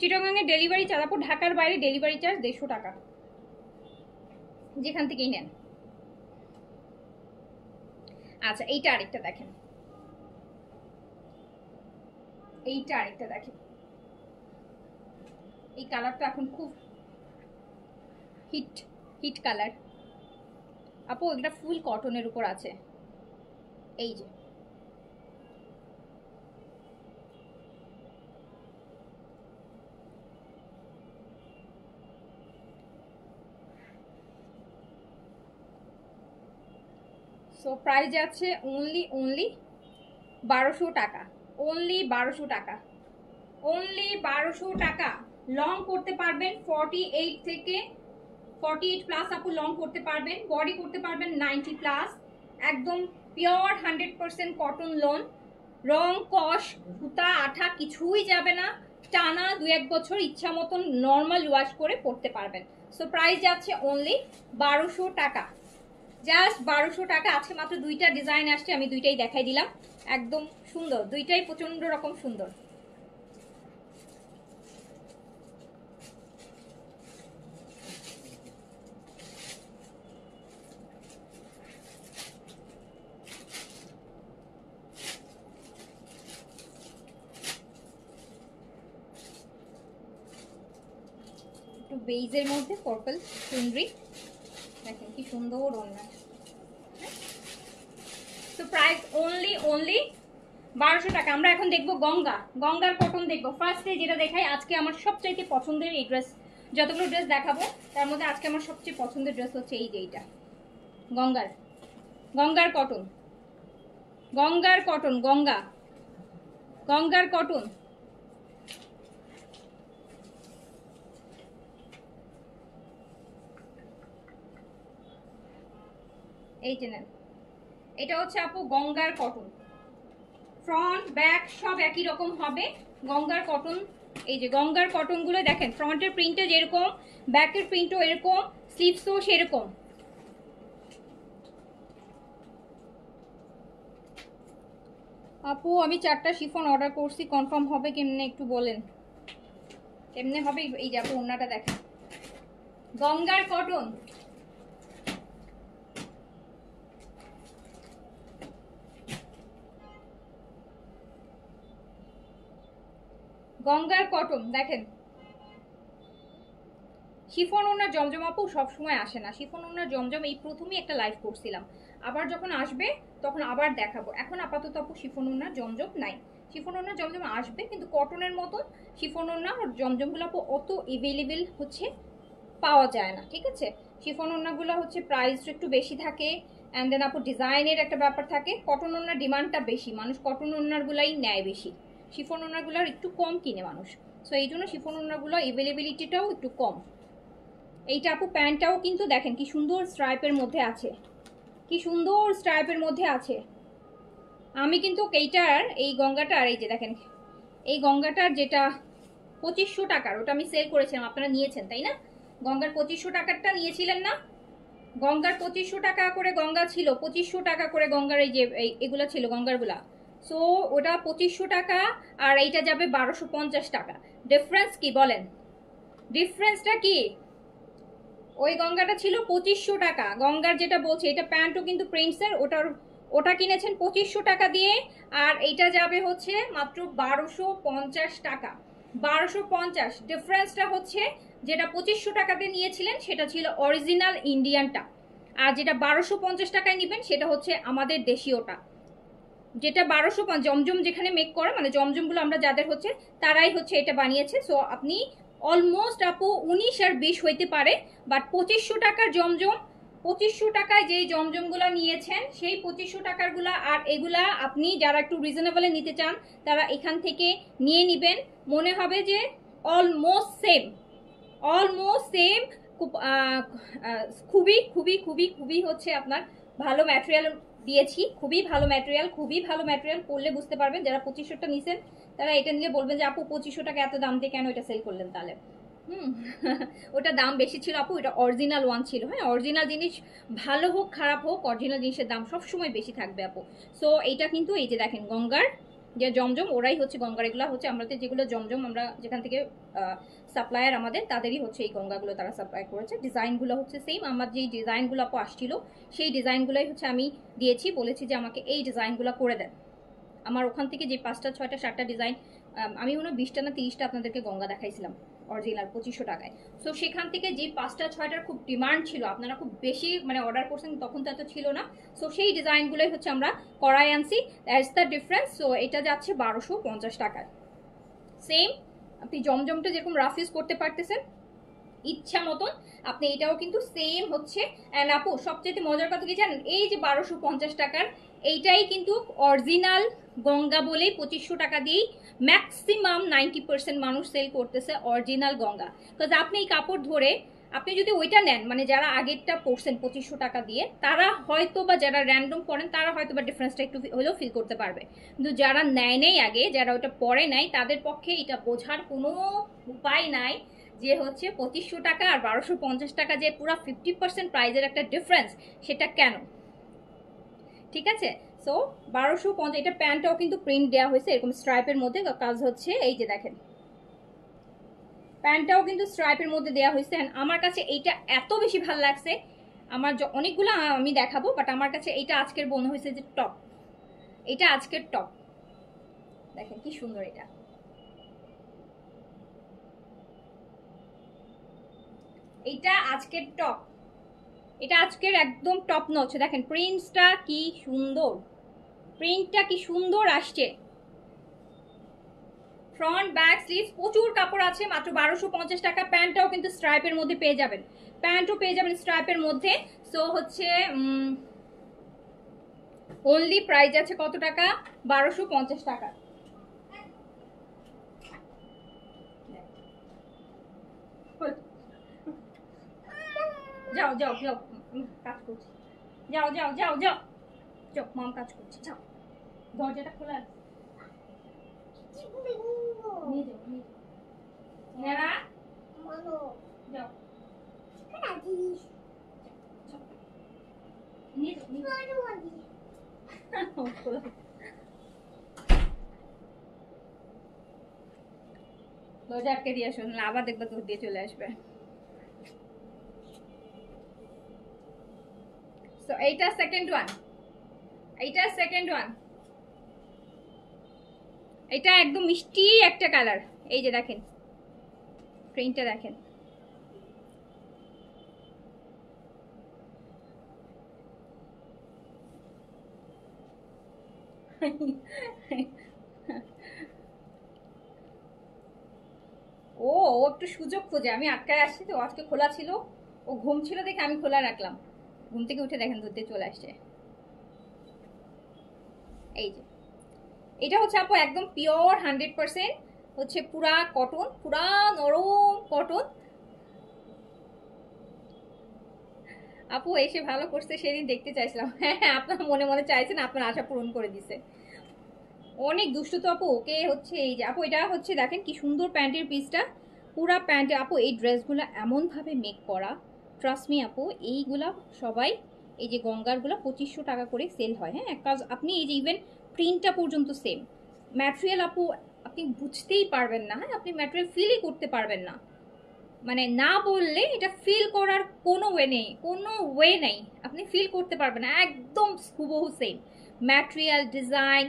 চিটাগাংয়ে ডেলিভারি চার্জ, আপু ঢাকার বাইরে ডেলিভারি চার্জ 150 টাকা, যেখান থেকেই নেন। আচ্ছা, এইটা আরেকটা দেখেন, এইটা আরেকটা দেখেন, এই কালারটা এখন খুব হিট হিট কালার। আপু এটা ফুল কটনের উপর আছে, এই যে সো প্রাইস আছে অনলি 1200 টাকা, অনলি 1200 টাকা, অনলি 1200 টাকা। লং করতে পারবেন 48 থেকে 48 প্লাস আপু লং করতে পারবেন, বডি করতে পারবেন 90 প্লাস। একদম পিওর 100% কটন লোন, রং কষ সুতা আঠা কিছুই যাবে না, টানা 2-1 বছর ইচ্ছা মতন নর্মাল ওয়াশ করে পরতে পারবেন। সো প্রাইস যাচ্ছে অনলি 1200 টাকা, জাস্ট 1200 টাকা। আজকে মাত্র 2টা ডিজাইন আসছে, আমি 2টাই দেখাই দিলাম, একদম সুন্দর, 2টাই প্রচন্ড রকম সুন্দর। একটু বেইজের মধ্যে পার্পল চুনরি, দেখেন কি সুন্দর ওড়না। তো প্রাইস অনলি 1200 টাকা। আমরা এখন দেখবো গঙ্গার কটন দেখবো। ফার্স্টে যেটা দেখাই, আজকে আমার সবচাইতে পছন্দের এই ড্রেস, যতগুলো ড্রেস দেখাবো তার মধ্যে আজকে আমার সবচেয়ে পছন্দের ড্রেস হচ্ছে এই যে এইটা, গঙ্গার কটন, গঙ্গার কটন। এই যে নেন, এটা হচ্ছে আপু গঙ্গার কটন, ফ্রন্ট ব্যাক সব একই রকম হবে, গঙ্গার কটন। এই যে গঙ্গার কটন গুলো দেখেন, ফ্রন্টের প্রিন্টে যেরকম, ব্যাকের প্রিন্টও এরকম, স্লিভসও সেরকম। আপু আমি 4টা শিফন অর্ডার করছি, কনফার্ম হবে কেমনে একটু বলেন, কেমনে হবে? এই যে আপু ওড়নাটা দেখেন, গঙ্গার কটন, গঙ্গার কটন দেখেন। শিফন ওড়না জমজম আপু সবসময় আসে না, শিফন ওড়না জমজম এই প্রথমেই একটা লাইভ করছিলাম, আবার যখন আসবে তখন আবার দেখাবো। এখন আপাতত আপু শিফন ওড়না জমজম নাই, শিফন ওড়না জমজম আসবে, কিন্তু কটনের মতন শিফন ওড়না জমজমগুলো আপু অত এভেলেবেল হচ্ছে পাওয়া যায় না, ঠিক আছে? শিফন ওড়নাগুলো হচ্ছে প্রাইস একটু বেশি থাকে, অ্যান্ড দেন আপু ডিজাইনের একটা ব্যাপার থাকে। কটন ওড়নার ডিমান্ডটা বেশি, মানুষ কটন ওড়নাগুলাই নেয় বেশি, শিফন ওড়নাগুলোর একটু কম কিনে মানুষ। সো এই জন্য শিফন ওড়নাগুলো এভেলেবিলিটিটাও একটু কম। এইটা আপু প্যান্টটাও কিন্তু দেখেন কি সুন্দর স্ট্রাইপের মধ্যে আছে, কি সুন্দর স্ট্রাইপের মধ্যে আছে। আমি কিন্তু এইটার, এই গঙ্গাটার, এই যে দেখেন এই গঙ্গাটার যেটা 2500 টাকার, ওটা আমি সেল করেছিলাম, আপনারা নিয়েছেন তাই না? গঙ্গার 2500 টাকারটা নিয়েছিলেন না? গঙ্গার 2500 টাকা করে গঙ্গা ছিল, 2500 টাকা করে গঙ্গার এই যে এগুলা ছিল গঙ্গারগুলা। সো ওটা 2500 টাকা আর এইটা যাবে 1250 টাকা। ডিফারেন্স কি বলেন? ডিফারেন্সটা কি? ওই গঙ্গাটা ছিল 2500 টাকা, গঙ্গার যেটা বলছে এটা প্যান্টও কিন্তু প্রিন্টসের, ওটা কিনেছেন 2500 টাকা দিয়ে, আর এইটা যাবে হচ্ছে মাত্র 1250 টাকা। 1250। ডিফারেন্সটা হচ্ছে যেটা 2500 টাকাতে নিয়েছিলেন সেটা ছিল অরিজিনাল ইন্ডিয়ানটা, আর যেটা 1250 টাকায় নেবেন সেটা হচ্ছে আমাদের দেশীয়টা। যেটা 1250 জমজম যেখানে মেক করে, মানে জমজমগুলো আমরা যাদের হচ্ছে তারাই হচ্ছে এটা বানিয়েছে। সো আপনি অলমোস্ট আপু 19 আর 20 হইতে পারে, বাট 2500 টাকার জমজম, 2500 টাকায় যে জমজমগুলো নিয়েছেন সেই 2500 টাকারগুলা আর এগুলা আপনি যারা একটু রিজনেবলে নিতে চান তারা এখান থেকে নিয়ে নেবেন, মনে হবে যে অলমোস্ট সেম, অলমোস্ট সেম। খুবই খুবই খুবই খুবই হচ্ছে আপনার ভালো ম্যাটেরিয়াল দিয়েছি। খুবই ভালো ম্যাটেরিয়াল, খুবই ভালো ম্যাটেরিয়াল, পরলে বুঝতে পারবেন। যারা 2500টা নিছেন তারা এটা নিলে বলবেন যে আপু 2500 টাকা এত দাম দিয়ে কেন এটা সেল করলেন তাহলে। ওটা দাম বেশি ছিল আপু, এটা অরিজিনাল ওয়ান ছিল। হ্যাঁ, অরিজিনাল জিনিস ভালো হোক খারাপ হোক, অরিজিনাল জিনিসের দাম সবসময় বেশি থাকবে আপু। সো এইটা কিন্তু এই যে দেখেন গঙ্গার যে জমজম, ওরাই হচ্ছে গঙ্গার, এগুলো হচ্ছে আমাদের যেগুলো জমজম আমরা যেখান থেকে সাপ্লায়ার আমাদের, তাদেরই হচ্ছে এই গঙ্গাগুলো তারা সাপ্লাই করেছে। ডিজাইনগুলো হচ্ছে সেম, আমার যেই ডিজাইনগুলো আপু আসছিল সেই ডিজাইনগুলোই হচ্ছে আমি দিয়েছি, বলেছি যে আমাকে এই ডিজাইনগুলো করে দেন। আমার ওখান থেকে যে 5টা 6টা 7টা ডিজাইন, আমি মনে হয় 20টা না 30টা আপনাদেরকে গঙ্গা দেখাইছিলাম অরিজিনাল 2500 টাকায়। সো সেখান থেকে যে 5টা 6টার খুব ডিমান্ড ছিল, আপনারা খুব বেশি মানে অর্ডার করছেন, তখন তো এত ছিল না। সো সেই ডিজাইনগুলোই হচ্ছে আমরা করাই আনছি, দ্যাটস দ্য ডিফারেন্স। সো এটা যাচ্ছে 1250 টাকায়। সেম আপনি জমজমটা যেরকম রাফ ইউজ করতে পারতেছেন ইচ্ছা মতন, আপনি এটাও কিন্তু সেম হচ্ছে। অ্যান্ড আপু সবচেয়ে মজার কথা কি জানেন, এই যে 1250 টাকার এইটাই কিন্তু অরিজিনাল গঙ্গা বলেই 2500 টাকা দিয়েই ম্যাক্সিমাম 90% মানুষ সেল করতেছে অরিজিনাল গঙ্গা। বিকজ আপনি এই কাপড় ধরে আপনি যদি ওইটা নেন, মানে যারা আগেরটা পরছেন 2500 টাকা দিয়ে, তারা হয়তো বা যারা র্যান্ডম পরেন তারা হয়তো বা ডিফারেন্সটা একটু হলেও ফিল করতে পারবে, কিন্তু যারা নেয় নেই আগে, যারা ওটা পরে নাই, তাদের পক্ষে এটা বোঝার কোনো উপায় নাই যে হচ্ছে 2500 টাকা আর 1250 টাকা যে পুরো 50% প্রাইজের একটা ডিফারেন্স, সেটা কেন। ঠিক আছে, সো 1250। এটা প্যান্টটাও কিন্তু প্রিন্ট দেওয়া হয়েছে এরকম স্ট্রাইপের মধ্যে, কাজ হচ্ছে এই যে দেখেন প্যান্টটাও কিন্তু স্ট্রাইপের মধ্যে দেওয়া হয়েছে। আমার কাছে এইটা এত বেশি ভালো লাগছে, আমার অনেকগুলো আমি দেখাবো, বাট আমার কাছে এইটা আজকের মনে হয়েছে যে টপ, এটা আজকের টপ। দেখেন কি সুন্দর, এইটা আজকের টপ, এটা আজকের একদম টপ নচ। দেখেন প্রিন্টটা কি সুন্দর, প্রিন্টটা কি সুন্দর আসছে। ফ্রন্ট ব্যাক স্লিভস প্রচুর কাপড় আছে, মাত্র 1250 টাকা। প্যান্টটাও কিন্তু স্ট্রাইপের মধ্যে পেয়ে যাবেন, প্যান্টও পেয়ে যাবেন স্ট্রাইপের মধ্যে। সো হচ্ছে অনলি প্রাইস আছে কত টাকা, 1250 টাকা। যাও যাও যাও, কাজ করছি, যাও যাও যাও যাও যাও, মাম কাজ করছি, যাও দরজাটা খোলা আছে, নিয়ে যাও নিয়ে যাও, নেড়া যাও নিয়ে যাও দরজা আটকে দিয়ে আসো, আবার দেখবে তোর দিয়ে চলে আসবে। সো এইটা সেকেন্ড ওয়ান, এইটা সেকেন্ড ওয়ান, এটা একদম মিষ্টি একটা কালার। এই যে দেখেন প্রিন্টটা দেখেন, ও ও একটু সুযোগ খোঁজে, আমি আটকায় আসছি তো, আজকে খোলা ছিল, ও ঘুম ছিল দেখে আমি খোলা রাখলাম, ঘুম থেকে উঠে দেখেন ধরতে চলে আসছে। এই যে এটা হচ্ছে আপু একদম পিওর 100% হচ্ছে পুরা কটন, পুরা নরম কটন। আপু এসে ভালো করছে, সেদিন দেখতে চাইছিলাম। হ্যাঁ আপনার মনে মনে চাইছেন, আপনার আশা পূরণ করে দিছে। অনেক দুষ্টু তো আপু, ওকে হচ্ছে এই যে আপু এটা হচ্ছে দেখেন কি সুন্দর প্যান্টের পিসটা, পুরা প্যান্টে আপু এই ড্রেসগুলো এমনভাবে মেক করা, ট্রাস্ট মি আপু এইগুলা সবাই এই যে গঙ্গারগুলো 2500 টাকা করে সেল হয়। হ্যাঁ, কাজ আপনি এই যে ইভেন প্রিন্টটা পর্যন্ত সেম ম্যাটেরিয়াল আপু, আপনি বুঝতেই পারবেন না। হ্যাঁ, আপনি ম্যাটেরিয়াল ফিলই করতে পারবেন না, মানে না বললে এটা ফিল করার কোনো ওয়ে নেই, কোনো ওয়ে নেই, আপনি ফিল করতে পারবেন না, একদম হুবহু same material, design,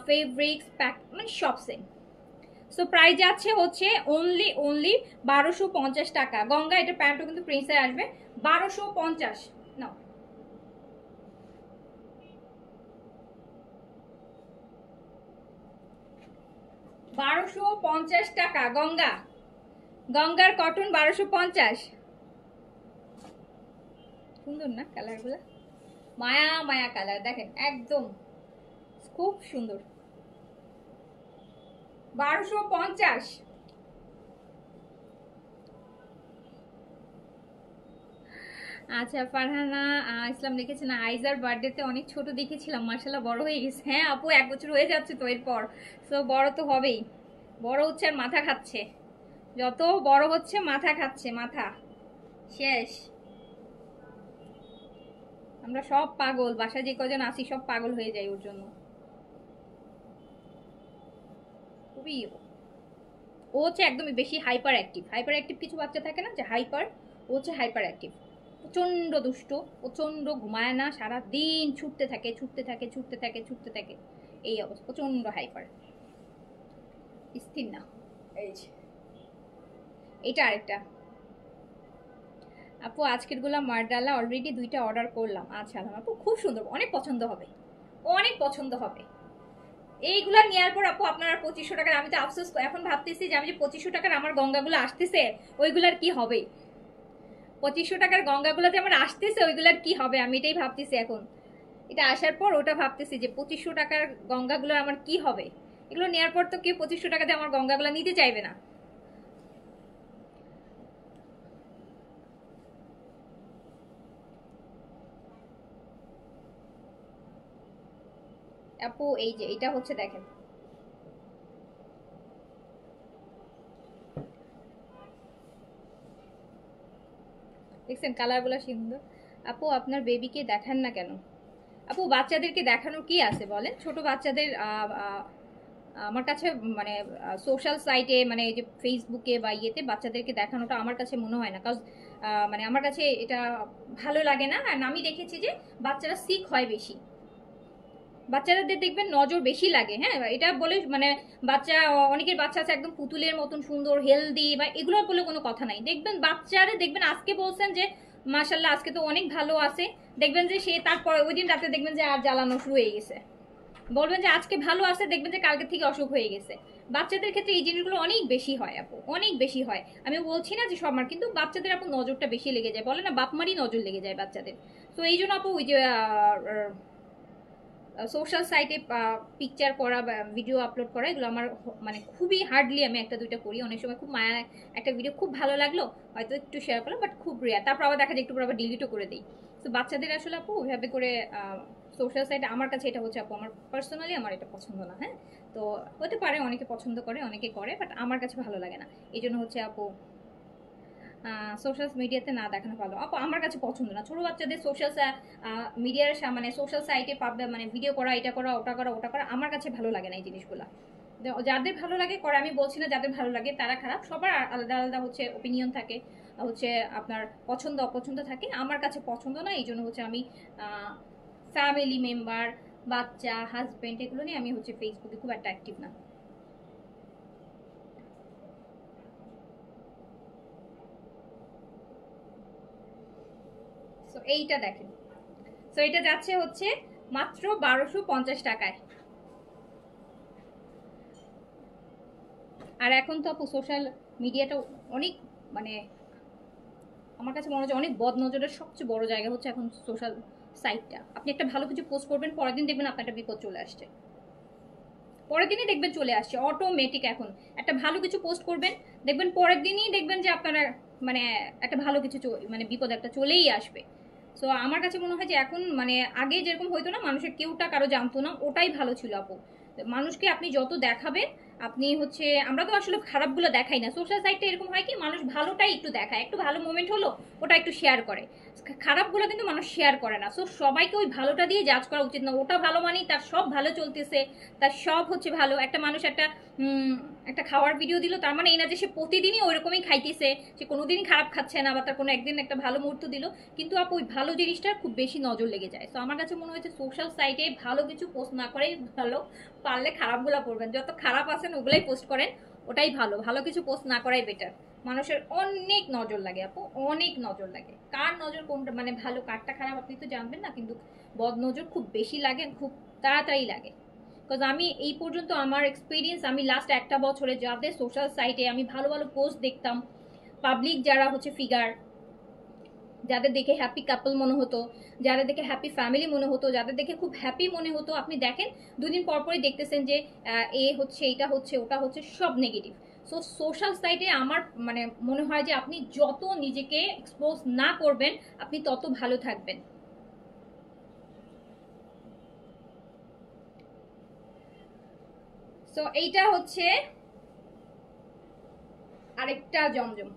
fabrics, pack, মানে সব সেম। সো প্রাইস যাচ্ছে হচ্ছে অনলি 1250 টাকা। গঙ্গা এটা প্যান্টও কিন্তু প্রিন্সে আসবে 1250। নাও, 1250 টাকা গঙ্গা, গঙ্গার কটন 1250। সুন্দর না কালারগুলো, মায়া মায়া কালার দেখেন, একদম খুব সুন্দর। 1250। আচ্ছা ফারহানা ইসলাম লিখেছেন আইজার বার্থডেতে অনেক ছোট দেখেছিলাম, মার্শাল্লাহ বড় হয়ে গেছে। হ্যাঁ আপু 1 বছর হয়ে যাচ্ছে তো এরপর, তো বড় তো হবেই। বড় হচ্ছে আর মাথা খাচ্ছে, যত বড় হচ্ছে মাথা খাচ্ছে, মাথা শেষ। আমরা সব পাগল, বাসায় যে কজন আছি সব পাগল হয়ে যায় ওর জন্য। খুবই ও হচ্ছে একদমই বেশি হাইপার অ্যাক্টিভ। হাইপার অ্যাক্টিভ কিছু বাচ্চা থাকে না যে হাইপার, ও হচ্ছে হাইপার অ্যাক্টিভ। প্রচণ্ড দুষ্ট, প্রচণ্ড ঘুমায় না, সারা দিন ছুটতে থাকে ছুটতে থাকে ছুটতে থাকে ছুটতে থাকে, এই অবস্থা, প্রচণ্ড হাইপার, স্থির না। এই যে এটা আরেকটা। আপু আজকের গুলা মারডালা অলরেডি 2টা অর্ডার করলাম। আচ্ছা আপু খুব সুন্দর, অনেক পছন্দ হবে, অনেক পছন্দ হবে। এইগুলা নেওয়ার পর আপু আপনার 2500 টাকার, আমি তো আফসোস এখন ভাবতেছি যে আমি যে 2500 টাকার আমার গঙ্গাগুলো আসতেছে ওইগুলার কি হবে। 2500 টাকার গঙ্গাগুলো যে আমার আসতেছে ওইগুলার কি হবে, আমি এটাই ভাবতেছি এখন। এটা আসার পর ওটা ভাবতেছি যে 2500 টাকার গঙ্গাগুলোর আমার কি হবে। এগুলো নেওয়ার পর তো কেউ 2500 টাকাতে আমার গঙ্গাগুলো নিতে চাইবে না। আপু এই যে এটা হচ্ছে দেখেন, দেখছেন কালারগুলো সুন্দর। আপু আপনার বেবিকে দেখান না কেন? আপু বাচ্চাদেরকে দেখানোর কি আছে বলেন, ছোট বাচ্চাদের আমার কাছে মানে সোশ্যাল সাইটে মানে এই যে ফেসবুকে বা ইয়েতে বাচ্চাদেরকে দেখানোটা আমার কাছে মনে হয় না, কারণ মানে আমার কাছে এটা ভালো লাগে না। আর আমি দেখেছি যে বাচ্চারা সিক হয় বেশি, বাচ্চাদের দেখবেন নজর বেশি লাগে। হ্যাঁ এটা বলে মানে বাচ্চা, অনেকের বাচ্চা আছে একদম পুতুলের মতন সুন্দর হেলদি, বা এগুলো বলে কোনো কথা নাই। দেখবেন বাচ্চারা দেখবেন আজকে বলছেন যে মাশাল্লাহ আজকে তো অনেক ভালো আছে, দেখবেন যে সে তারপর ওই দিন রাতে দেখবেন যে আর জ্বালানো শুরু হয়ে গেছে। বলবেন যে আজকে ভালো আছে, দেখবেন যে কালকে থেকে অসুখ হয়ে গেছে। বাচ্চাদের ক্ষেত্রে এই জিনিসগুলো অনেক বেশি হয় আপু, অনেক বেশি হয়। আমি বলছি না যে সবার, কিন্তু বাচ্চাদের আপু নজরটা বেশি লেগে যায়, বলে না বাপ মারই নজর লেগে যায় বাচ্চাদের। তো এই জন্য আপু ওই যে সোশ্যাল সাইটে পিকচার করা বা ভিডিও আপলোড করা এগুলো আমার মানে খুবই হার্ডলি আমি একটা দুইটা করি। অনেক সময় খুব মায়া, একটা ভিডিও খুব ভালো লাগলো হয়তো একটু শেয়ার করলাম, বাট খুব রেয়ার, তারপর আবার দেখা যায় একটু পর আবার ডিলিটও করে দিই। তো বাচ্চাদের আসলে আপু ওইভাবে করে সোশ্যাল সাইটে আমার কাছে এটা হচ্ছে আপু আমার পার্সোনালি আমার এটা পছন্দ না। হ্যাঁ তো হতে পারে অনেকে পছন্দ করে অনেকে করে, বাট আমার কাছে ভালো লাগে না। এই জন্য হচ্ছে আপু সোশ্যাল মিডিয়াতে না দেখানো ভালো। আপু আমার কাছে পছন্দ না ছোট বাচ্চাদের সোশ্যাল মিডিয়ার মানে সোশ্যাল সাইটে পাবে মানে ভিডিও করা, এটা করা ওটা করা ওটা করা, আমার কাছে ভালো লাগে না এই জিনিসগুলো। যাদের ভালো লাগে করে, আমি বলছি না যাদের ভালো লাগে তারা খারাপ, সবার আলাদা আলাদা হচ্ছে ওপিনিয়ন থাকে, হচ্ছে আপনার পছন্দ অপছন্দ থাকে। আমার কাছে পছন্দ না, এই জন্য হচ্ছে আমি ফ্যামিলি মেম্বার, বাচ্চা, হাজবেন্ড এগুলো নিয়ে আমি হচ্ছে ফেসবুকে খুব একটা অ্যাক্টিভ না। সো এইটা দেখেন, সো এটা যাচ্ছে হচ্ছে মাত্র 1250 টাকায়। আর এখন তো আপু সোশ্যাল মিডিয়াটা অনেক মানে আমার কাছে মনে হচ্ছে অনেক বদ নজরের সবচেয়ে বড় জায়গা হচ্ছে এখন সোশ্যাল সাইটটা। আপনি একটা ভালো কিছু পোস্ট করবেন, পরের দিন দেখবেন আপনার একটা বিপদ চলে আসছে, পরের দিনই দেখবেন চলে আসছে অটোমেটিক। এখন একটা ভালো কিছু পোস্ট করবেন, দেখবেন পরের দিনই দেখবেন যে আপনার মানে একটা ভালো কিছু মানে বিপদ একটা চলেই আসবে। সো আমার কাছে মনে হয় যে এখন মানে আগে যেরকম হইতো না, মানুষের কেউটা কারো জানতো না, ওটাই ভালো ছিল আপু। মানুষকে আপনি যত দেখাবেন, আপনি হচ্ছে আমরা তো আসলে খারাপগুলো দেখাই না। সোশ্যাল সাইটে এরকম হয় কি, মানুষ ভালোটাই একটু দেখায়, একটু ভালো মোমেন্ট হলো ওটা একটু শেয়ার করে, খারাপগুলো কিন্তু মানুষ শেয়ার করে না। সো সবাইকে ওই ভালোটা দিয়ে জাজ করা উচিত না, ওটা ভালো মানেই তার সব ভালো চলতেছে, তার সব হচ্ছে ভালো। একটা মানুষ একটা খাওয়ার ভিডিও দিল, তার মানে এই না যে সে প্রতিদিনই ওইরকমই খাইতেছে, সে কোনোদিনই খারাপ খাচ্ছে না, বা তার কোনো একদিন একটা ভালো মুহূর্ত দিল, কিন্তু আপু ওই ভালো জিনিসটার খুব বেশি নজর লেগে যায়। তো আমার কাছে মনে হয়েছে সোশ্যাল সাইটে ভালো কিছু পোস্ট না করেই ভালো, পারলে খারাপগুলো করবেন, যত খারাপ আছেন ওগুলাই পোস্ট করেন, ওটাই ভালো, ভালো কিছু পোস্ট না করাই বেটার। মানুষের অনেক নজর লাগে আপু, অনেক নজর লাগে, কার নজর কোনটা মানে ভালো কারটা খারাপ আপনি তো জানবেন না, কিন্তু বদ নজর খুব বেশি লাগে, খুব তাড়াতাড়ি লাগে। বিকজ আমি এই পর্যন্ত আমার এক্সপিরিয়েন্স, আমি লাস্ট একটা বছরে যাদের সোশ্যাল সাইটে আমি ভালো ভালো পোস্ট দেখতাম, পাবলিক যারা হচ্ছে ফিগার, যাদের দেখে হ্যাপি কাপল মনে হতো, যাদের দেখে হ্যাপি ফ্যামিলি মনে হতো, যাদের দেখে খুব হ্যাপি মনে হতো, আপনি দেখেন দুদিন পরপরই দেখতেছেন যে এ হচ্ছে, এইটা হচ্ছে, ওটা হচ্ছে, সব নেগেটিভ। সো সোশ্যাল সাইটে আমার মানে মনে হয় যে আপনি যত নিজেকে এক্সপোজ না করবেন আপনি তত ভালো থাকবেন। সো এইটা হচ্ছে আরেকটা জমজম।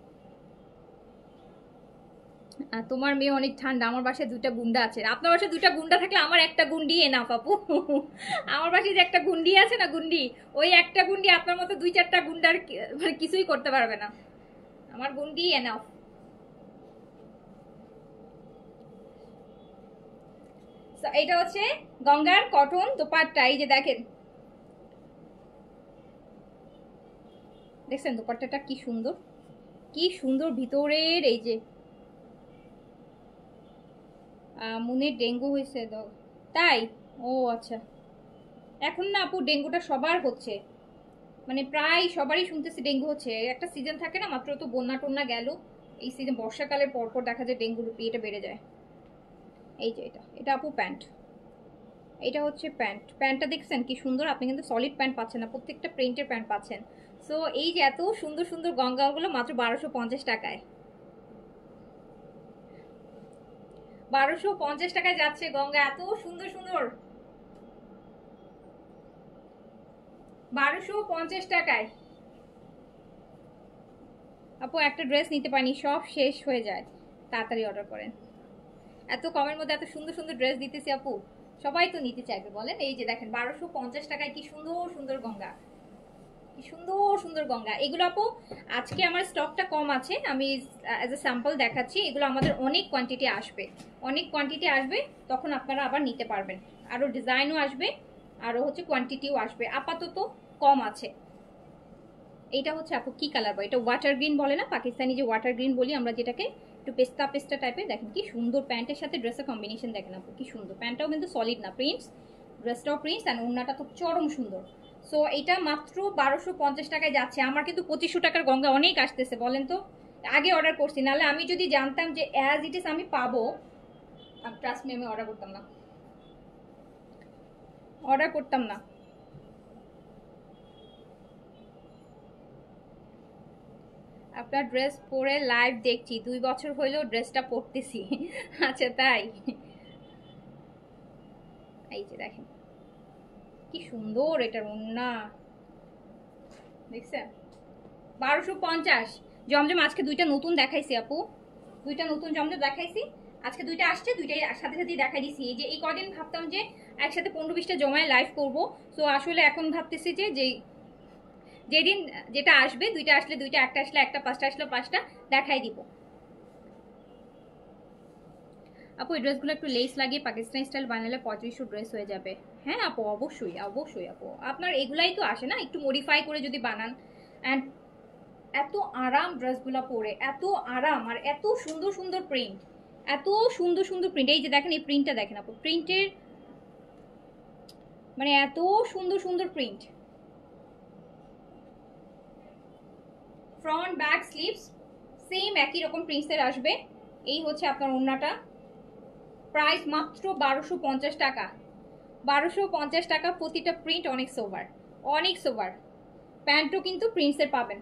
তোমার মেয়ে অনেক ঠান্ডা, আমার বাসায় দুইটা গুন্ডা আছে। আপনার বাসায় দুইটা গুন্ডা থাকলে আমার একটা গুন্ডি এনাফ আপু। আমার বাসায় যে একটা গুন্ডি আছে না, গুন্ডি, ওই একটা গুন্ডি আপনার মতো দুই চারটা গুন্ডার মানে কিছুই করতে পারবে না। আমার গুন্ডি এনাফ। এইটা হচ্ছে গঙ্গার কটন দোপাট্টা। এই যে দেখেন, দেখছেন দোপাট্টাটা কি সুন্দর, কি সুন্দর ভিতরের। এই যে মুনের ডেঙ্গু হয়েছে তো তাই? ও আচ্ছা। এখন না আপু ডেঙ্গুটা সবার হচ্ছে, মানে প্রায় সবারই শুনতেছি ডেঙ্গু হচ্ছে। একটা সিজন থাকে না, মাত্র তো বন্যা টন্যা গেল, এই সিজন বর্ষাকালের পরপর দেখা যায় ডেঙ্গুর ইয়েটা বেড়ে যায়। এই যে এটা, এটা আপু প্যান্ট, এটা হচ্ছে প্যান্ট। প্যান্টটা দেখছেন কি সুন্দর, আপনি কিন্তু সলিড প্যান্ট পাচ্ছেন না, প্রত্যেকটা প্রিন্টের প্যান্ট পাচ্ছেন। সো এই যে এত সুন্দর সুন্দর গঙ্গাগুলো মাত্র 1250 টাকায়, 1250 টাকায় যাচ্ছে গঙ্গা, এত সুন্দর সুন্দর, 1250 টাকায়। আপু একটা ড্রেস নিতে পারিনি, সব শেষ হয়ে যায়, তাড়াতাড়ি অর্ডার করেন। এত কমের মধ্যে এত সুন্দর সুন্দর ড্রেস দিতেছি আপু, সবাই তো নিতে চাইবে বলেন। এই যে দেখেন 1250 টাকায় কি সুন্দর সুন্দর গঙ্গা, কি সুন্দর সুন্দর গঙ্গা। এগুলো আপু আজকে আমার স্টকটা কম আছে, আমি অ্যাজ এ স্যাম্পল দেখাচ্ছি। এগুলো আমাদের অনেক কোয়ান্টিটি আসবে, অনেক কোয়ান্টিটি আসবে, তখন আপনারা আবার নিতে পারবেন। আরও ডিজাইনও আসবে, আরও হচ্ছে কোয়ান্টিটিও আসবে, আপাতত কম আছে। এইটা হচ্ছে আপু কি কালার বলে, এটা ওয়াটার গ্রিন বলে না, পাকিস্তানি যে ওয়াটার গ্রিন বলি আমরা যেটাকে, একটু পেস্তা পেস্তা টাইপের। দেখেন কি সুন্দর প্যান্টের সাথে ড্রেসের কম্বিনেশন, দেখেন আপু কি সুন্দর। প্যান্টটাও কিন্তু সলিড না, প্রিন্টস, ড্রেসটাও প্রিন্টস, অ্যান্ড ওড়নাটা তো চরম সুন্দর। সো এটা মাত্র 1250 টাকায় যাচ্ছে। আমার কিন্তু 2500 টাকার গঙ্গা অনেক আসতেছে, বলেন তো আগে অর্ডার করছি, নাহলে আমি যদি জানতাম যে অ্যাজ ইট ইজ আমি পাবো, ট্রাস্ট মি আমি অর্ডার করতাম না, অর্ডার করতাম না। আপনার ড্রেস পরে লাইভ দেখছি, 2 বছর হইলেও ড্রেসটা পরতেছি। আচ্ছা তাই? এই যে দেখেন কি সুন্দর এটার ওড়না, দেখছেন? 1250 জমজম। আজকে দুইটা নতুন দেখাইছি আপু, দুইটা নতুন জমজম দেখাইছি আজকে, দুইটা আসছে, দুইটাই সাথে সাথেই দেখাই দিছি। এই যে এই কদিন ভাবতাম যে একসাথে 15-20টা জমায় লাইভ করব, সো আসলে এখন ভাবতেছি যে যেদিন যেটা আসবে, দুইটা আসলে দুইটা, একটা আসলে একটা, পাঁচটা আসলে পাঁচটা দেখাই দিব। আপু এই ড্রেসগুলো একটু লেস লাগিয়ে পাকিস্তানি স্টাইল বানালে 3500 ড্রেস হয়ে যাবে। হ্যাঁ আপু অবশ্যই অবশ্যই আপু, আপনার এগুলাই তো আসে না, একটু মডিফাই করে যদি বানান। অ্যান্ড এত আরাম ড্রেসগুলো পরে, এত আরাম, আর এত সুন্দর সুন্দর প্রিন্ট, এত সুন্দর সুন্দর প্রিন্ট। এই যে দেখেন এই প্রিন্টটা দেখেন আপু, প্রিন্টের মানে এত সুন্দর সুন্দর print, front back sleeves same একই রকম প্রিন্টসের আসবে। এই হচ্ছে আপনার ওড়নাটা, প্রাইস মাত্র 1250 টাকা, 1250 টাকা প্রতিটা প্রিন্ট, অনেক সোভার, অনেক সোভার। প্যান্টও কিন্তু প্রিন্টসের পাবেন,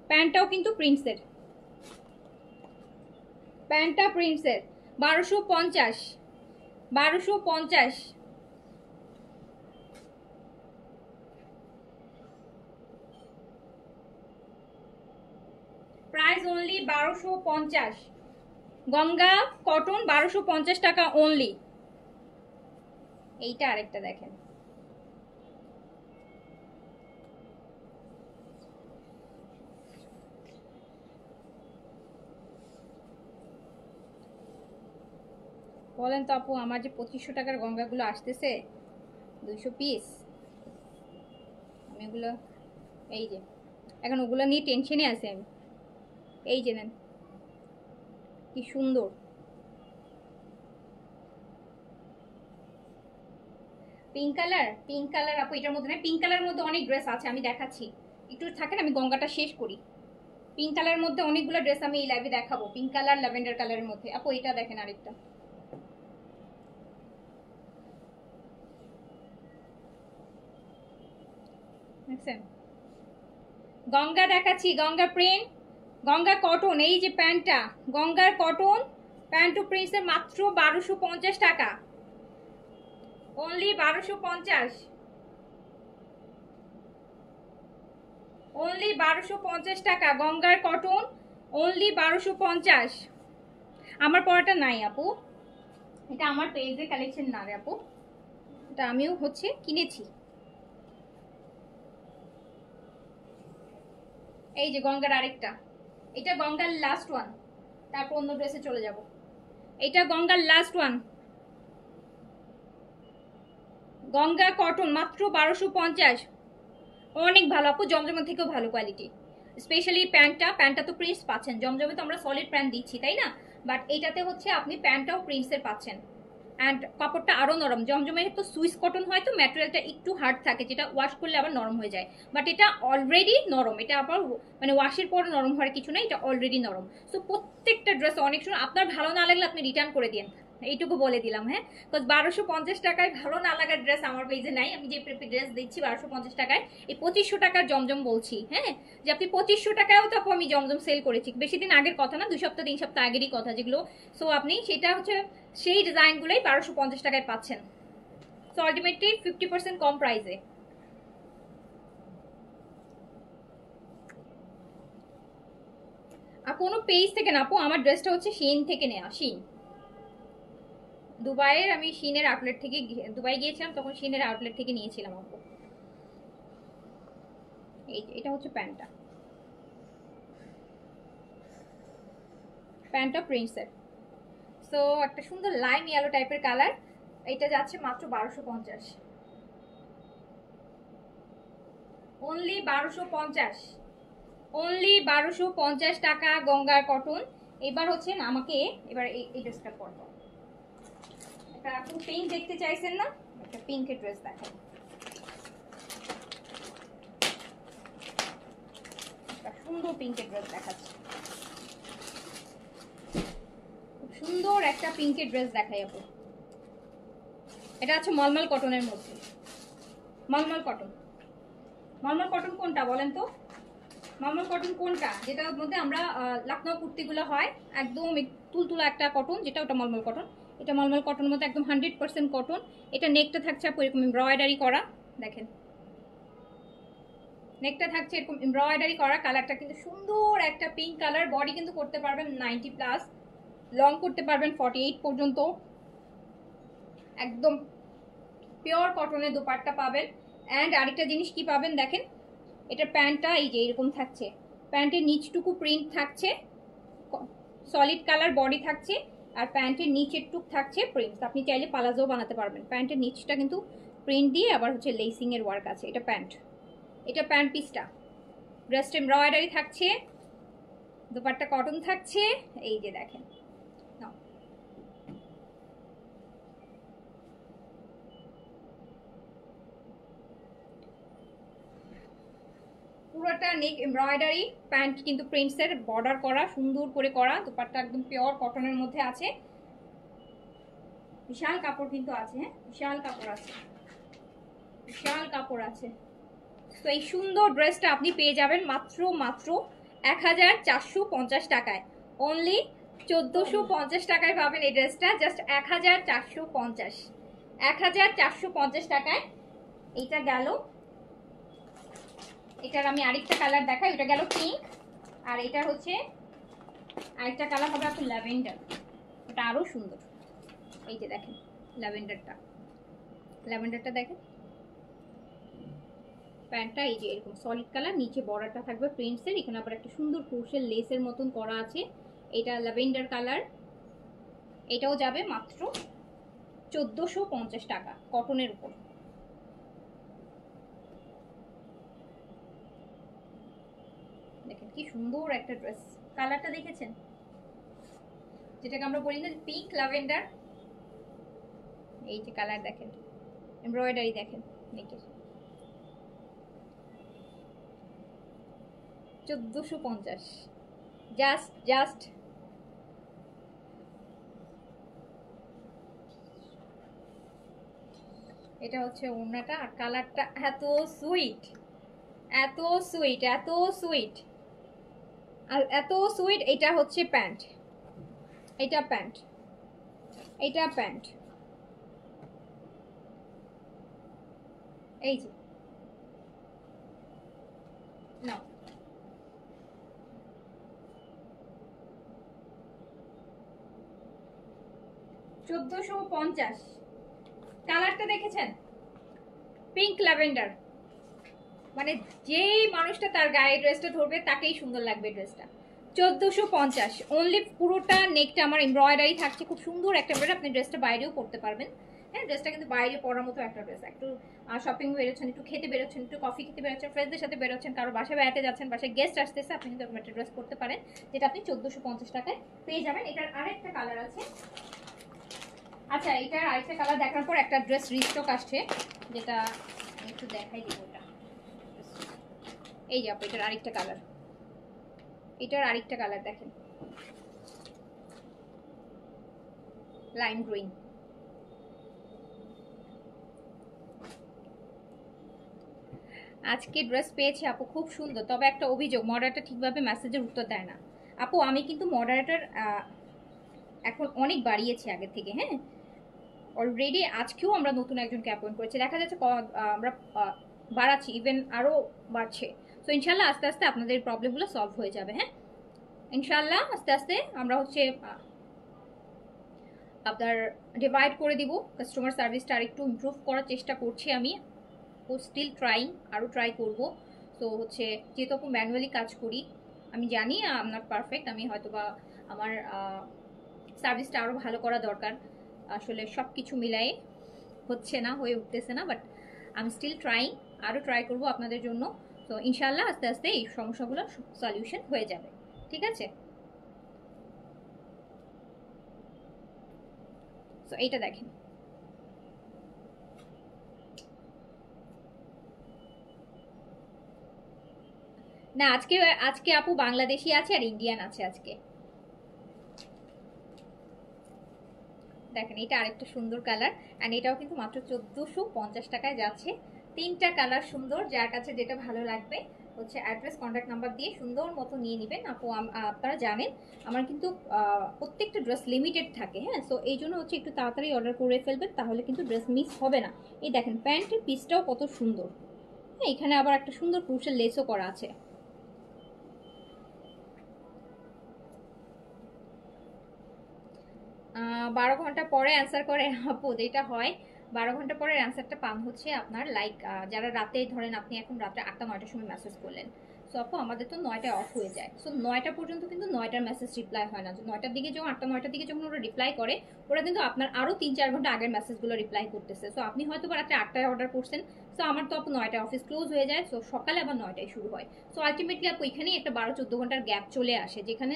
প্যান্টটাও কিন্তু প্রিন্টসের, প্যান্টটা প্রিন্টসের। 1250, 1250, প্রাইস অনলি 1250। গঙ্গা কটন 1250 টাকা অনলি। এইটা আরেকটা দেখেন, বলেন তো আপু আমার যে 2500 টাকার গঙ্গাগুলো আসতেছে 200 পিস, আমি এগুলো, এই যে এখন ওগুলো নিয়ে টেনশনে আছি আমি। এই যে নেন কি সুন্দর, পিঙ্ক কালার, পিঙ্ক কালার আপু এটার মধ্যে না, পিঙ্ক কালারের মধ্যে অনেক ড্রেস আছে, আমি দেখাচ্ছি, একটু থাকেন আমি গঙ্গাটা শেষ করি। পিঙ্ক কালারের মধ্যে অনেকগুলো ড্রেস আমি এই লাইভে দেখাবো, পিঙ্ক কালার ল্যাভেন্ডার কালারের মধ্যে। আপু এটা দেখেন আরেকটা, দেখছেন গঙ্গা দেখাচ্ছি, গঙ্গা প্রিন্ট, গঙ্গা কটন। এই যে প্যান্টটা গঙ্গার কটন প্যান্ট টু প্রিন্টসের মাত্র 1250 টাকা, অনলি 1250, অনলি 1250 টাকা গঙ্গার কটন, অনলি 1250। আমার পরাটা নাই আপু, এটা আমার পেজে কালেকশন না রে আপু, এটা আমিও হচ্ছে কিনেছি। এই যে গঙ্গার আরেকটা, এটা গঙ্গার লাস্ট ওয়ান, তারপর অন্য ড্রেসে চলে যাব। এটা গঙ্গার লাস্ট ওয়ান, গঙ্গা কটন মাত্র 1250, অনেক ভালো আপু, জমজমের থেকেও ভালো কোয়ালিটি। স্পেশালি প্যান্টটা তো প্রিন্টস পাচ্ছেন, জমজমে তো আমরা সলিড প্যান্ট দিচ্ছি তাই না, বাট এইটাতে হচ্ছে আপনি প্যান্টটাও প্রিন্টসের পাচ্ছেন। অ্যান্ড কাপড়টা আরো নরম, জমজমের তো সুইস কটন হয় তো ম্যাটেরিয়ালটা একটু হার্ড থাকে, যেটা ওয়াশ করলে আবার নরম হয়ে যায়, বাট এটা অলরেডি নরম, এটা আবার মানে ওয়াশের পর নরম হওয়ার কিছু না, এটা অলরেডি নরম। সো প্রত্যেকটা ড্রেস অনেক সময় আপনার ভালো না লাগলে আপনি রিটার্ন করে দিন, এইটুকু বলে দিলাম। হ্যাঁ, বিকজ 1250 টাকায় ভালো না লাগার ড্রেস আমার পেজে নাই। আমি যে ড্রেস দিচ্ছি 1250 টাকায়, এই 2500 টাকার জমজম বলছি। হ্যাঁ, যে আপনি 2500 টাকায়ও তো আমি জমজম সেল করেছি, বেশি দিন আগের কথা না, 2 সপ্তাহ 3 সপ্তাহ আগেরই কথা যেগুলো। সো আপনি সেটা হচ্ছে সেই ডিজাইনগুলোই 1250 টাকায় পাচ্ছেন। সো আলটিমেটলি 50% কম প্রাইসে। আর কোনো পেজ থেকে না আপু, আমার ড্রেসটা হচ্ছে শিন থেকে নেওয়া, শিন দুবাইয়ের, আমি শিনের আউটলেট থেকে, দুবাই গিয়েছিলাম তখন শিনের আউটলেট থেকে নিয়েছিলাম আপু। এই যে এটা হচ্ছে প্যান্টটা, প্যান্টটা প্রিন্টসের। সো একটা সুন্দর লাইম ইয়েলো টাইপের কালার, এটা যাচ্ছে মাত্র 1250, অনলি 1250, অনলি 1250 টাকা গঙ্গার কটন। এবার হচ্ছে না আমাকে, এবার এই ড্রেসটা পরবো, এটা আপনি পিঙ্ক দেখতে চাইছেন না, একটা পিঙ্কের ড্রেস দেখাই, একটা সুন্দর পিঙ্কের ড্রেস দেখাচ্ছি, খুব সুন্দর একটা পিঙ্কের ড্রেস দেখাই আপু। এটা আছে মলমল কটনের মধ্যে, মলমল কটন। মলমল কটন কোনটা বলেন তো, মলমল কটন কোনটা যেটার মধ্যে আমরা লখনৌ কুর্তিগুলো হয়, একদম তুলতুলা একটা কটন, যেটা ওটা মলমল কটন। এটা মলমল কটনের মধ্যে একদম 100% কটন। এটা নেকটা থাকছে আপু এরকম এমব্রয়ডারি করা, দেখেন নেকটা থাকছে এরকম এমব্রয়ডারি করা, কালারটা কিন্তু সুন্দর একটা পিঙ্ক কালার। বডি কিন্তু করতে পারবেন 90+, লং করতে পারবেন 48 পর্যন্ত, একদম পিওর কটনের দোপাট্টা পাবেন। অ্যান্ড আরেকটা জিনিস কি পাবেন দেখেন, এটার প্যান্টটা এই যে এরকম থাকছে, প্যান্টের নিচটুকু প্রিন্ট থাকছে, সলিড কালার বডি থাকছে, আর প্যান্টের নিচের টুক থাকছে প্রিন্ট। আপনি চাইলে পালাজো বানাতে পারবেন, প্যান্টের নিচটা কিন্তু প্রিন্ট দিয়ে আবার হচ্ছে লেসিং এর ওয়ার্ক আছে। এটা প্যান্ট, এটা প্যান্ট পিসটা, ব্রেস্ট এমব্রয়ডারি থাকছে, দোপাট্টা কটন থাকছে, এই যে দেখেন। পুরোটা নেক এমব্রয়ডারি, প্যান্ট কিন্তু প্রিন্টসের বর্ডার করা, সুন্দর করে করা, দোপাট্টা একদম পিওর কটনের মধ্যে আছে, বিশাল কাপড় কিন্তু আছে। হ্যাঁ, বিশাল কাপড় আছে, বিশাল কাপড় আছে। তো এই সুন্দর ড্রেসটা আপনি পেয়ে যাবেন মাত্র 1450 টাকায়, অনলি 1450 টাকায় পাবেন এই ড্রেসটা, জাস্ট 1450, 1450 টাকায়। এইটা গেল, এটার আমি আরেকটা কালার দেখাই, ওটা গেল পিঙ্ক, আর এটা হচ্ছে আরেকটা কালার হবে আপনার ল্যাভেন্ডার, ওটা আরো সুন্দর। এই যে দেখেন ল্যাভেন্ডারটা, ল্যাভেন্ডারটা দেখেন, প্যান্টটা এই যে এরকম সলিড কালার, নিচে বর্ডারটা থাকবে প্রিন্টসের, এখানে আবার একটা সুন্দর ক্রোশের লেসের মতন করা আছে। এটা ল্যাভেন্ডার কালার, এটাও যাবে মাত্র 1450 টাকা কটনের উপর। দেখেন কি সুন্দর একটা ড্রেস, কালারটা দেখেছেন, যেটাকে আমরা বলি না পিঙ্ক ল্যাভেন্ডার, এই যে কালার দেখেন, এমব্রয়ডারি দেখেন নেকের, 1450, জাস্ট এটা হচ্ছে ওড়নাটা, আর কালারটা এত সুইট, এত সুইট, এত সুইট, আর এত সুইট। এটা হচ্ছে প্যান্ট, এটা প্যান্ট, এটা প্যান্ট, এই যে নাও। 1450। কালারটা দেখেছেন? পিঙ্ক ল্যাভেন্ডার, মানে যেই মানুষটা তার গায়ে ড্রেসটা ধরবে তাকেই সুন্দর লাগবে ড্রেসটা। 1450 অনলি। পুরোটা নেকটা আমার এমব্রয়ডারি থাকছে, খুব সুন্দর একটা এমব্রয়ডারি। আপনি ড্রেসটা বাইরেও পরতে পারবেন। হ্যাঁ, ড্রেসটা কিন্তু বাইরে পরার মতো একটা ড্রেস। একটু শপিং বেরোচ্ছেন, একটু খেতে বেরোচ্ছেন, একটু কফি খেতে বেরোচ্ছেন, ফ্রেন্ডদের সাথে বেরোচ্ছেন, কারো বাসায় বেড়াতে যাচ্ছেন, বাসায় গেস্ট আসতেছে, আপনি কিন্তু এরকম একটা ড্রেস করতে পারেন, যেটা আপনি 1450 টাকায় পেয়ে যাবেন। এটার আরেকটা কালার আছে। আচ্ছা, এটার আরেকটা কালার দেখার পর একটা ড্রেস রিস্টক আসছে, যেটা একটু দেখাই দিব। ওটা এই যে আপু, এটার আরেকটা কালার, এটার আরেকটা কালার দেখেন, লাইম গ্রিন। আজকে ড্রেস পেয়েছি আপু, খুব সুন্দর। তবে একটা অভিযোগ, মডারেটর ঠিকভাবে মেসেজের উত্তর দেয় না আপু। আমি কিন্তু মডারেটর এখন অনেক বাড়িয়েছি আগের থেকে। হ্যাঁ, অলরেডি আজকেও আমরা নতুন একজনকে অ্যাপয়েন্ট করেছি, দেখা যাচ্ছে আমরা বাড়াচ্ছি, ইভেন আরও বাড়ছে। তো ইনশাল্লাহ আস্তে আস্তে আপনাদের এই প্রবলেমগুলো সলভ হয়ে যাবে। হ্যাঁ, ইনশাল্লাহ আস্তে আস্তে আমরা হচ্ছে আপনার ডিভাইড করে দিব। কাস্টমার সার্ভিসটা আরেকটু ইমপ্রুভ করার চেষ্টা করছি আমি, ও স্টিল ট্রাইং, আরও ট্রাই করব। তো হচ্ছে যেহেতু আপু ম্যানুয়ালি কাজ করি, আমি জানি আই এম নট পারফেক্ট, আমি হয়তো বা আমার সার্ভিসটা আরও ভালো করা দরকার। আসলে সব কিছু মিলাই হচ্ছে না, হয়ে উঠতেছে না, বাট আমি স্টিল ট্রাইং, আরও ট্রাই করব আপনাদের জন্য। তো ইনশাল্লাহ আস্তে আস্তে এই সমস্যাগুলো সলিউশন হয়ে যাবে। ঠিক আছে, তো এইটা দেখেন। না, আজকে আজকে আপু বাংলাদেশি আছে আর ইন্ডিয়ান আছে আজকে। দেখেন, এটা আরেকটা সুন্দর কালার, অ্যান্ড এটাও কিন্তু মাত্র 1450 টাকায় যাচ্ছে। তিনটা কালার সুন্দর, যার কাছে যেটা ভালো লাগবে হচ্ছে অ্যাড্রেস কন্ট্যাক্ট নাম্বার দিয়ে সুন্দর মতো নিয়ে নেবেন আপু। আপনারা জানেন আমার কিন্তু প্রত্যেকটা ড্রেস লিমিটেড থাকে। হ্যাঁ, সো এই জন্য হচ্ছে একটু তাড়াতাড়ি অর্ডার করে ফেলবেন, তাহলে কিন্তু ড্রেস মিস হবে না। এই দেখেন প্যান্টের পিসটাও কত সুন্দর। হ্যাঁ, এখানে আবার একটা সুন্দর ক্রুশের লেসও করা আছে। 12 ঘন্টা পরে অ্যান্সার করে আপু, যেটা হয় 12 ঘন্টা পরে অ্যান্সারটা পান হচ্ছে আপনার লাইক যারা রাতে, ধরেন আপনি এখন রাতে 8টা 9টার সময় মেসেজ করলেন, সো আপু আমাদের তো 9টায় অফ হয়ে যায়। সো 9টা পর্যন্ত কিন্তু 9টার মেসেজ রিপ্লাই হয় না। 9টার দিকে যখন 8টা 9টার দিকে যখন ওরা রিপ্লাই করে, ওরা কিন্তু আপনার আরও 3-4 ঘন্টা আগের মেসেজগুলো রিপ্লাই করতেছে। সো আপনি হয়তো বা রাতে 8টায় অর্ডার করছেন, সো আমার তো আপু 9টায় অফিস ক্লোজ হয়ে যায়, সো সকালে আবার 9টায় শুরু হয়। সো আলটিমেটলি আপু এখানেই একটা 12-14 ঘন্টার গ্যাপ চলে আসে, যেখানে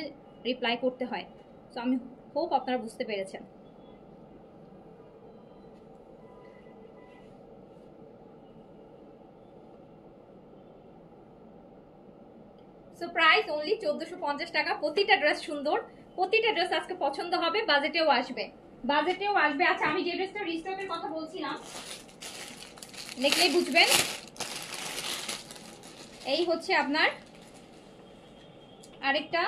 রিপ্লাই করতে হয়। সো আমি হোপ আপনারা বুঝতে পেরেছেন। সো প্রাইস অনলি 1450 টাকা। প্রতিটা ড্রেস সুন্দর, প্রতিটা ড্রেস আজকে পছন্দ হবে, বাজেটেও আসবে, বাজেটেও আসবে। আচ্ছা, আমি যে ড্রেসটা রিস্টকের কথা বলছিলাম, দেখলেই বুঝবেন। এই হচ্ছে আপনার আরেকটা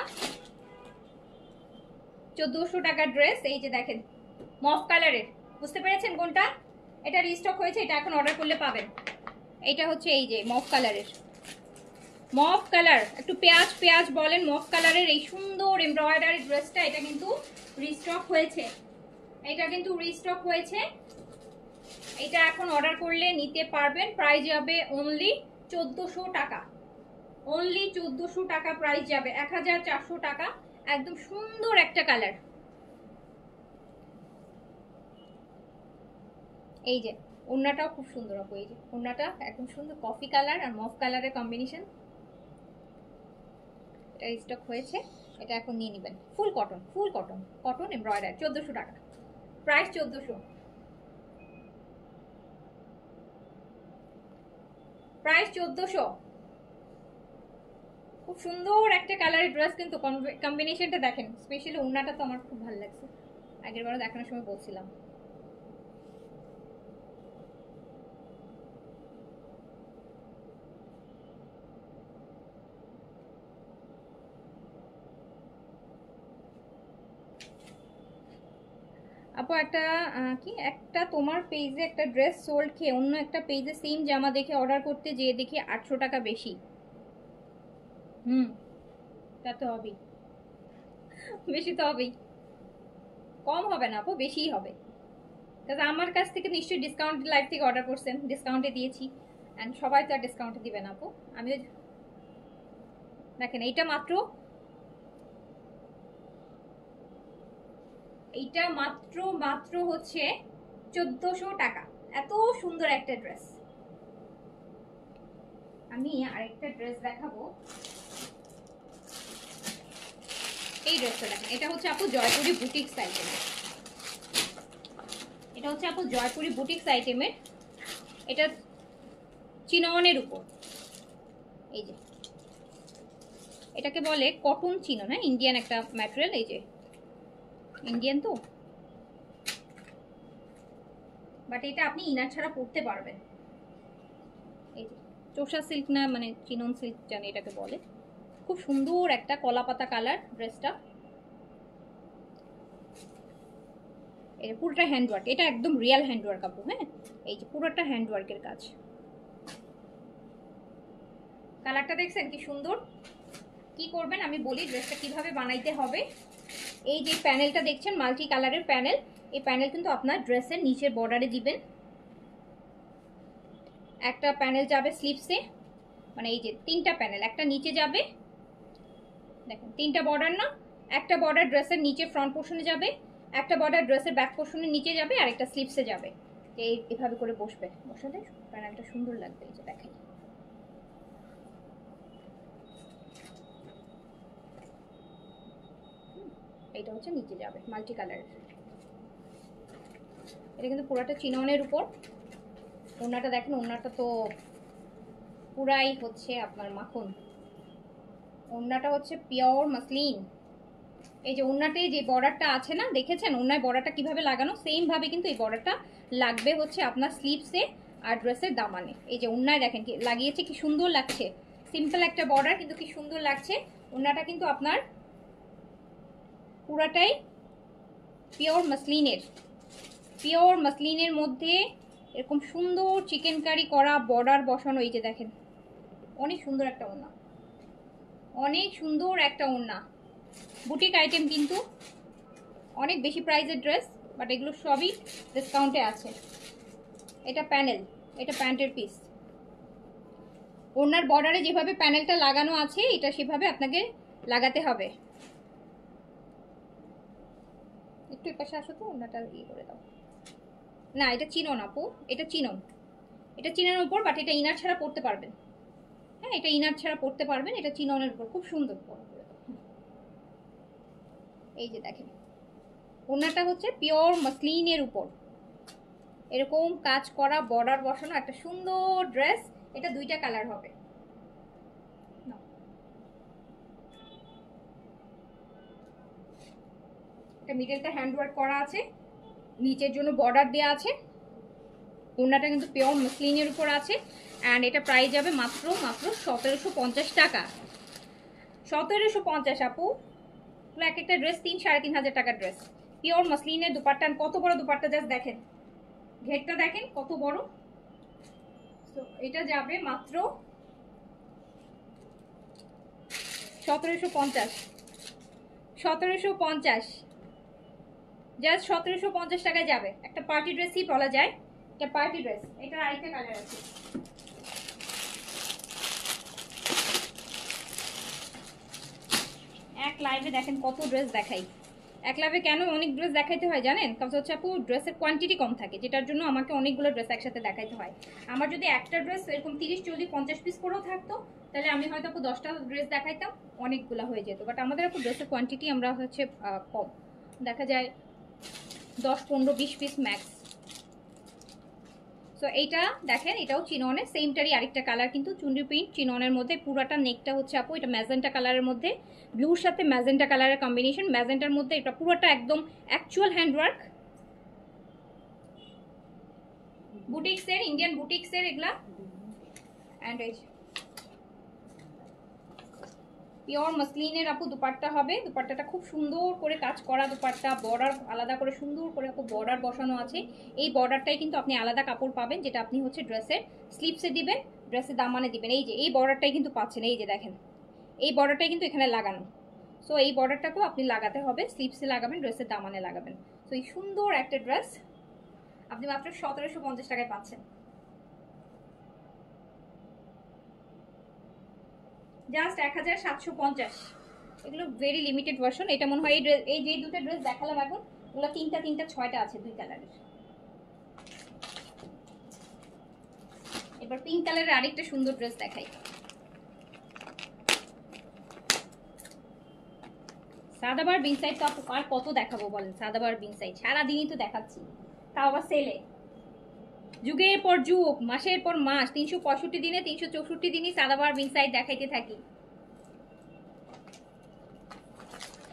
1400 টাকার ড্রেস, এই যে দেখেন মফ কালারের। বুঝতে পেরেছেন কোনটা? এটা রিস্টক হয়েছে, এটা এখন অর্ডার করলে পাবেন। এটা হচ্ছে এই যে মফ কালারের, মফ কালার, একটু পেঁয়াজ পেঁয়াজ বলেন, মফ কালারের এই সুন্দর এমব্রয়ডারি ড্রেসটা, এটা কিন্তু রিস্টক হয়েছে, এটা কিন্তু রিস্টক হয়েছে। এটা এখন অর্ডার করলে নিতে পারবেন। প্রাইস যাবে অনলি 1400 টাকা, অনলি 1400 টাকা প্রাইস যাবে, 1400 টাকা। একদম সুন্দর একটা কালার, এই যে ওড়নাটাও খুব সুন্দর আপু, এই যে ওড়নাটা একদম সুন্দর কফি কালার আর মফ কালারের কম্বিনেশন। এটা স্টক হয়েছে, এটা এখন নিয়ে নেবেন। ফুল কটন, ফুল কটন, কটন এমব্রয়ডারি, 1400 টাকা প্রাইস, 1400, প্রাইস 1400। খুব সুন্দর একটা কালারের ড্রেস, কিন্তু কম্বিনেশনটা দেখেন, স্পেশালি ওড়নাটা তো আমার খুব ভালো লাগছে, আগের বারও দেখানোর সময় বলছিলাম। আপু একটা কি একটা তোমার পেজে একটা ড্রেস সোল্ড খেয়ে অন্য একটা পেজে সেম জামা দেখে অর্ডার করতে যেয়ে দেখি 800 টাকা বেশি। তা তো হবেই, বেশি তো হবেই, কম হবে না আপু, বেশিই হবে। কারণ আমার কাছ থেকে নিশ্চয়ই ডিসকাউন্ট লাইভ থেকে অর্ডার করছেন, ডিসকাউন্টে দিয়েছি। অ্যান্ড সবাই তো আর ডিসকাউন্টে দিবে না আপু। আমিও দেখেন এইটা মাত্র মাত্র হচ্ছে 1400 টাকা। এত সুন্দর একটা ড্রেস। আমি আরেকটা ড্রেস দেখাবো। এই ড্রেসটা দেখেন, এটা হচ্ছে আপু জয়পুরি বুটিক্স আইটেমের। এটা হচ্ছে আপু জয়পুরি বুটিক্স আইটেমের। এটা চিননের উপর। এই যে এটাকে বলে কটন চিনন, হ্যাঁ, ইন্ডিয়ান একটা ম্যাটেরিয়াল। এই যে ইন্ডিয়ান তো, বাট এটা আপনি ইনার ছাড়া পরতে পারবেন। এই যে চোষা সিল্ক না, মানে চিনন সিল্ক জানি এটাকে বলে। খুব সুন্দর একটা কলাপাতা কালার ড্রেসটা। এটা পুরোটা হ্যান্ডওয়ার্ক, এটা একদম রিয়েল হ্যান্ডওয়ার্ক আপু। হ্যাঁ, এই যে পুরোটা হ্যান্ডওয়ার্কের কাজ। কালারটা দেখছেন কি সুন্দর। কি করবেন আমি বলি ড্রেসটা কিভাবে বানাইতে হবে। এই যে প্যানেলটা দেখছেন মাল্টি কালারের প্যানেল, এই প্যানেল কিন্তু আপনার ড্রেসের নিচের বর্ডারে দিবেন। একটা প্যানেল যাবে স্লিভসে, মানে এই যে তিনটা প্যানেল, একটা নিচে যাবে, দেখেন তিনটা বর্ডার না, একটা বর্ডার ড্রেসের নিচে ফ্রন্ট পোর্শনে যাবে, একটা বর্ডার ড্রেসের ব্যাক পোর্শনের নিচে যাবে, আর একটা স্লিভসে যাবে। এইভাবে করে বসবে, বসালে প্যানেলটা সুন্দর লাগবে। এই যে দেখেন, এইটা হচ্ছে নিচে যাবে মাল্টি কালারের। এটা কিন্তু পুরাটা চিননের উপর। ওড়নাটা দেখেন, ওড়নাটা তো পুরাই হচ্ছে আপনার মাখন। ওড়নাটা হচ্ছে পিওর মাসলিন। এই যে ওড়নাতে যে বর্ডারটা আছে না, দেখেছেন ওড়নায় বর্ডারটা কিভাবে লাগানো, সেম ভাবে কিন্তু এই বর্ডারটা লাগবে হচ্ছে আপনার স্লিভসে আর ড্রেসের দামানে। এই যে ওড়নায় দেখেন কি লাগিয়েছে, কি সুন্দর লাগছে। সিম্পল একটা বর্ডার কিন্তু কি সুন্দর লাগছে। ওড়নাটা কিন্তু আপনার পুরাটাই পিওর মাসলিনের। পিওর মাসলিনের মধ্যে এরকম সুন্দর চিকেন কারি করা বর্ডার বসানো। এই যে দেখেন, অনেক সুন্দর একটা ওড়না, অনেক সুন্দর একটা ওড়না। বুটিক আইটেম কিন্তু অনেক বেশি প্রাইসের ড্রেস, বাট এগুলো সবই ডিসকাউন্টে আছে। এটা প্যানেল, এটা প্যান্টের পিস। ওড়নার বর্ডারে যেভাবে প্যানেলটা লাগানো আছে, এটা সেভাবে আপনাকে লাগাতে হবে। একটু এপাশে আসো তো, ওড়নাটা ইয়ে করে দাও না। এটা চিনন আপু, এটা চিনন, এটা চিননের উপর, বাট এটা ইনার ছাড়া পরতে পারবেন। হ্যাঁ, এটা ইনার ছাড়া পরতে পারবেন। এটা চিননের উপর খুব সুন্দর। এই যে দেখেন, ওড়নাটা হচ্ছে পিওর মাসলিনের উপর এরকম কাজ করা বর্ডার বসানো একটা সুন্দর ড্রেস। এটা দুইটা কালার হবে। এটা মিডলটা হ্যান্ডওয়ার্ক করা আছে, নিচের জন্য বর্ডার দেওয়া আছে। ওড়নাটা কিন্তু পিওর মাসলিনের উপর আছে। অ্যান্ড এটা প্রাইস যাবে মাত্র মাত্র 1750 টাকা। 1750 আপু। এক একটা ড্রেস 3-3.5 টাকার ড্রেস। পিওর মাসলিনের দুপাট্টা, কত বড় দুপাট্টা জাস্ট দেখেন, ঘেরটা দেখেন কত বড়। তো এটা যাবে মাত্র 1750। 1750, জাস্ট 1750 টাকায় যাবে। একটা পার্টি ড্রেসই বলা যায়, এটা পার্টি ড্রেস। এটার আরেকটা কালার আছে। এক লাইভে দেখেন কত ড্রেস দেখাই। এক লাইভে কেন অনেক ড্রেস দেখাইতে হয় জানেন? কারণ হচ্ছে আপু ড্রেসের কোয়ান্টিটি কম থাকে, যেটার জন্য আমাকে অনেকগুলো ড্রেস একসাথে দেখাইতে হয়। আমার যদি একটা ড্রেস এরকম 30-40-50 পিস করেও থাকতো, তাহলে আমি হয়তো আপু 10টা ড্রেস দেখাইতাম, অনেকগুলো হয়ে যেত। বাট আমাদের আপু ড্রেসের কোয়ান্টিটি আমরা হচ্ছে কম, দেখা যায় 10-15-20 পিস ম্যাক্স। সো এইটা দেখেন, এটাও চিননের, সেমটারই আরেকটা কালার কিন্তু চুনরি প্রিন্ট চিননের মধ্যে। পুরাটা নেকটা হচ্ছে আপু এটা ম্যাজেন্টা কালারের মধ্যে, ব্লুর সাথে ম্যাজেন্টা কালারের কম্বিনেশন। ম্যাজেন্টার মধ্যে এটা পুরোটা একদম অ্যাকচুয়াল হ্যান্ডওয়ার্ক, বুটিক্সের, ইন্ডিয়ান বুটিক্সের এগুলা। অ্যান্ড এই পিওর মাসলিনের আপু দুপাট্টা হবে। দুপাট্টাটা খুব সুন্দর করে কাজ করা দুপাট্টা, বর্ডার আলাদা করে সুন্দর করে আপু বর্ডার বসানো আছে। এই বর্ডারটাই কিন্তু আপনি আলাদা কাপড় পাবেন, যেটা আপনি হচ্ছে ড্রেসের স্লিপসে দিবেন, ড্রেসের দামানে দিবেন। এই যে এই বর্ডারটাই কিন্তু পাচ্ছেন, এই যে দেখেন এই বর্ডারটাই কিন্তু এখানে লাগানো। সো এই বর্ডারটাকেও আপনি লাগাতে হবে, স্লিপসে লাগাবেন, ড্রেসের দামানে লাগাবেন। তো এই সুন্দর একটা ড্রেস আপনি মাত্র 1750 টাকায় পাচ্ছেন, জাস্ট 1750। এগুলো ভেরি লিমিটেড ভার্সন। এটা মনে হয় এই যে দুটো ড্রেস দেখালাম এখন, ওগুলো তিনটা তিনটা 6টা আছে 2 কালারের। এবার পিঙ্ক কালারের আরেকটা সুন্দর ড্রেস দেখাই। সাদাবার বিন সাইড তো আপু আর কত দেখাবো বলেন, সাদাবার বিন সাইড সারাদিনই তো দেখাচ্ছি, তাও আবার সেলে। যুগের পর যুগ, মাসের পর মাস, 365 দিনে 364 দিনই সাদাবার বিন সাইড দেখাইতে থাকি।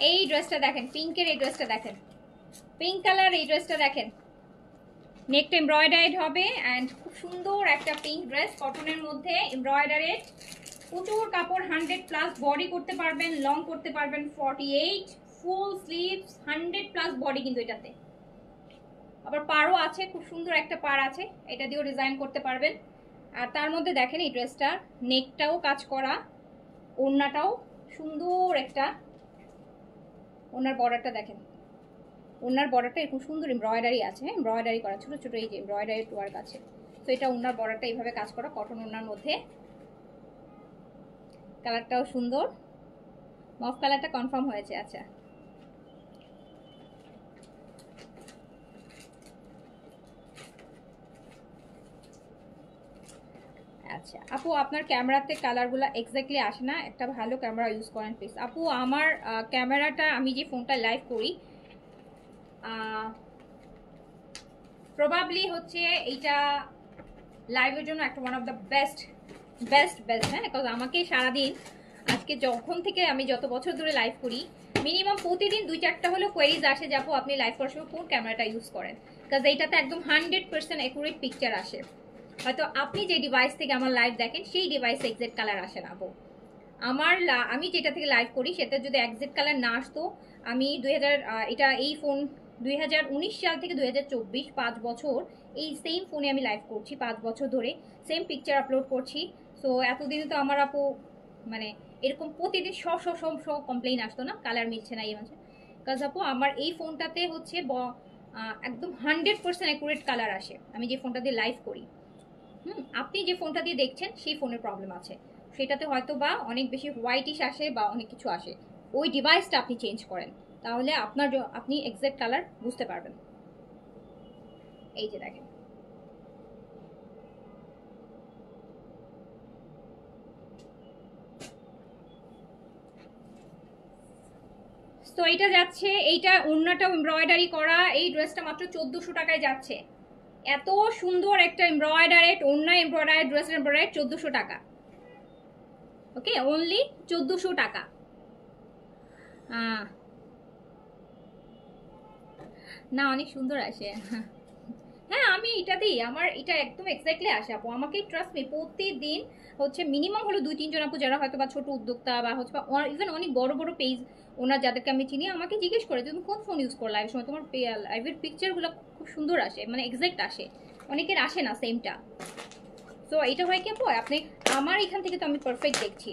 এই ড্রেসটা দেখেন, পিঙ্কের এই ড্রেসটা দেখেন, পিঙ্ক কালার এই ড্রেসটা দেখেন, নেকটা এমব্রয়ডারিড হবে অ্যান্ড খুব সুন্দর একটা পিঙ্ক ড্রেস কটনের মধ্যে এমব্রয়ডারিড, প্রচুর কাপড়, 100+ বডি করতে পারবেন, লং করতে পারবেন 48, ফুল স্লিভস 100+ বডি কিন্তু এটাতে। আবার পাড়ও আছে, খুব সুন্দর একটা পাড় আছে, এটা দিয়েও ডিজাইন করতে পারবেন। আর তার মধ্যে দেখেন এই ড্রেসটা নেকটাও কাজ করা, ওড়নাটাও সুন্দর একটা, ওনার বর্ডারটা দেখেন, ওনার বর্ডারটা এরকম সুন্দর এমব্রয়ডারি আছে, হ্যাঁ এমব্রয়ডারি করা ছোট ছোট এই যে এমব্রয়ডারি ওয়ার্ক আছে। তো এটা ওনার বর্ডারটা এইভাবে কাজ করা কটন ওনার মধ্যে। কালারটাও সুন্দর, মফ কালারটা কনফার্ম হয়েছে। আচ্ছা আচ্ছা আপু, আপনার ক্যামেরাতে কালারগুলো এক্স্যাক্টলি আসে না, একটা ভালো ক্যামেরা ইউজ করেন প্লিজ। আপু আমার ক্যামেরাটা, আমি যে ফোনটা লাইভ করি প্রবাবলি হচ্ছে এইটা লাইভের জন্য একটা one of the best best best, হ্যাঁ বিকজ আমাকে সারাদিন আজকে যখন থেকে আমি যত বছর ধরে লাইভ করি মিনিমাম প্রতিদিন 2-4টা হলেও কোয়েরিজ আসে যে আপু আপনি লাইভ করার সময় কোন ক্যামেরাটা ইউজ করেন, বিকজ এইটাতে একদম 100% অ্যাকুরেট পিকচার আসে। হয়তো আপনি যে ডিভাইস থেকে আমার লাইভ দেখেন সেই ডিভাইসে এক্সাক্ট কালার আসে না আপু। আমি যেটা থেকে লাইভ করি সেটা যদি এক্সাক্ট কালার না আসতো, আমি এটা এই ফোন 2019 সাল থেকে 2024 5 বছর এই সেম ফোনে আমি লাইভ করছি, 5 বছর ধরে সেম পিকচার আপলোড করছি। সো এতদিনে তো আমার আপু মানে এরকম প্রতিদিন শ কমপ্লেইন আসতো না কালার মিলছে না এই মাসে, কাজ আপু আমার এই ফোনটাতে হচ্ছে একদম 100% অ্যাকুরেট কালার আসে আমি যে ফোনটা দিয়ে লাইভ করি। আপনি যে ফোনটা দিয়ে দেখছেন সেই ফোনের প্রবলেম আছে, সেটাতে হয়তো বা অনেক বেশি হোয়াইটিশ আসে বা অনেক কিছু আসে, ওই ডিভাইসটা আপনি চেঞ্জ করেন তাহলে আপনি এক্সাক্ট কালার বুঝতে পারবেন। এই যে দেখেন, তো এইটা যাচ্ছে, এইটা ওড়নাটাও এমব্রয়ডারি করা, এই ড্রেসটা মাত্র 1400 টাকায় যাচ্ছে। এত সুন্দর একটা এমব্রয়ডারেড ওড়না, এমব্রয়ডারেড ড্রেস, এমব্রয়ডারেড 1400 টাকা। ওকে, অনলি 1400 টাকা। না অনেক সুন্দর আসে। হ্যাঁ আমি এটা দিই, আমার এটা একদম এক্স্যাক্টলি আসে আপু, আমাকে ট্রাস্ট মি প্রতিদিন হচ্ছে মিনিমাম হলো 2-3 জন আপু যারা হয়তো বা ছোট উদ্যোক্তা বা হচ্ছে ইভেন অনেক বড় বড় পেজ ওনার যাদেরকে আমি চিনি আমাকে জিজ্ঞেস করে তুমি কোন ফোন ইউজ করো লাইভ সময়, তোমার লাইভের পিকচারগুলো খুব সুন্দর আসে, মানে এক্স্যাক্ট আসে, অনেকের আসে না সেমটা। তো এটা হয় কি আপু, আপনি আমার এখান থেকে তো আমি পারফেক্ট দেখছি,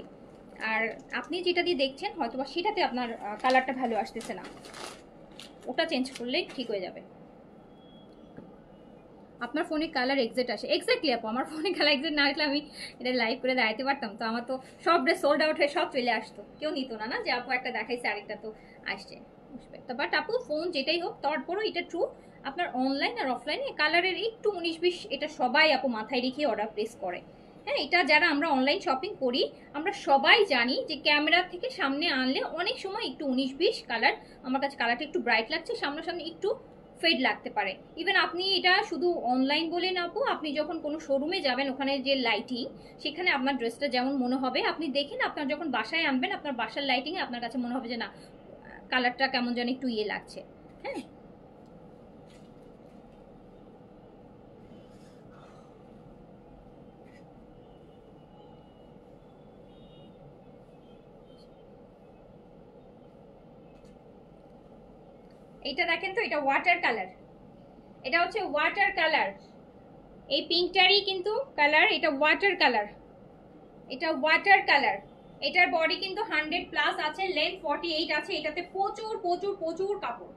আর আপনি যেটা দিয়ে দেখছেন হয়তো বা সেটাতে আপনার কালারটা ভালো আসতেছে না, ওটা চেঞ্জ করলেই ঠিক হয়ে যাবে। আপনার ফোনে কালার এক্সাক্ট আসে, এক্স্যাক্টলি আপু আমার ফোনে কালার এক্সাক্ট না আসলে আমি এটা লাইভ করে দেখাতে পারতাম, তো আমার তো সব ড্রেস সোল্ড আউট হয়ে সব চলে আসতো, কেউ নিত না, না যে আপু একটা দেখাইছে আরেকটা তো আসছে, বুঝবে তো। বাট আপু ফোন যেটাই হোক তারপরও এটা ট্রু, আপনার অনলাইন আর অফলাইনে কালারের একটু 19-20 এটা সবাই আপু মাথায় রেখে অর্ডার প্লেস করে। হ্যাঁ এটা যারা আমরা অনলাইন শপিং করি আমরা সবাই জানি যে ক্যামেরা থেকে সামনে আনলে অনেক সময় একটু 19-20 কালার, আমার কাছে কালারটা একটু ব্রাইট লাগছে, সামনাসামনি একটু ফেড লাগতে পারে। ইভেন আপনি এটা শুধু অনলাইন বলে না আপু, আপনি যখন কোনো শোরুমে যাবেন ওখানে যে লাইটিং, সেখানে আপনার ড্রেসটা যেমন মনে হবে আপনি দেখেন, আপনার যখন বাসায় আনবেন আপনার বাসার লাইটিংয়ে আপনার কাছে মনে হবে যে না কালারটা কেমন যেন একটু ইয়ে লাগছে। হ্যাঁ এইটা দেখেন তো, এটা ওয়াটার কালার, এটা হচ্ছে ওয়াটার কালার, এই পিঙ্কটারই কিন্তু কালার, এটা ওয়াটার কালার, এটা ওয়াটার কালার। এটার বডি কিন্তু 100+ আছে, লেন্থ 48 আছে, এটাতে প্রচুর প্রচুর প্রচুর কাপড়।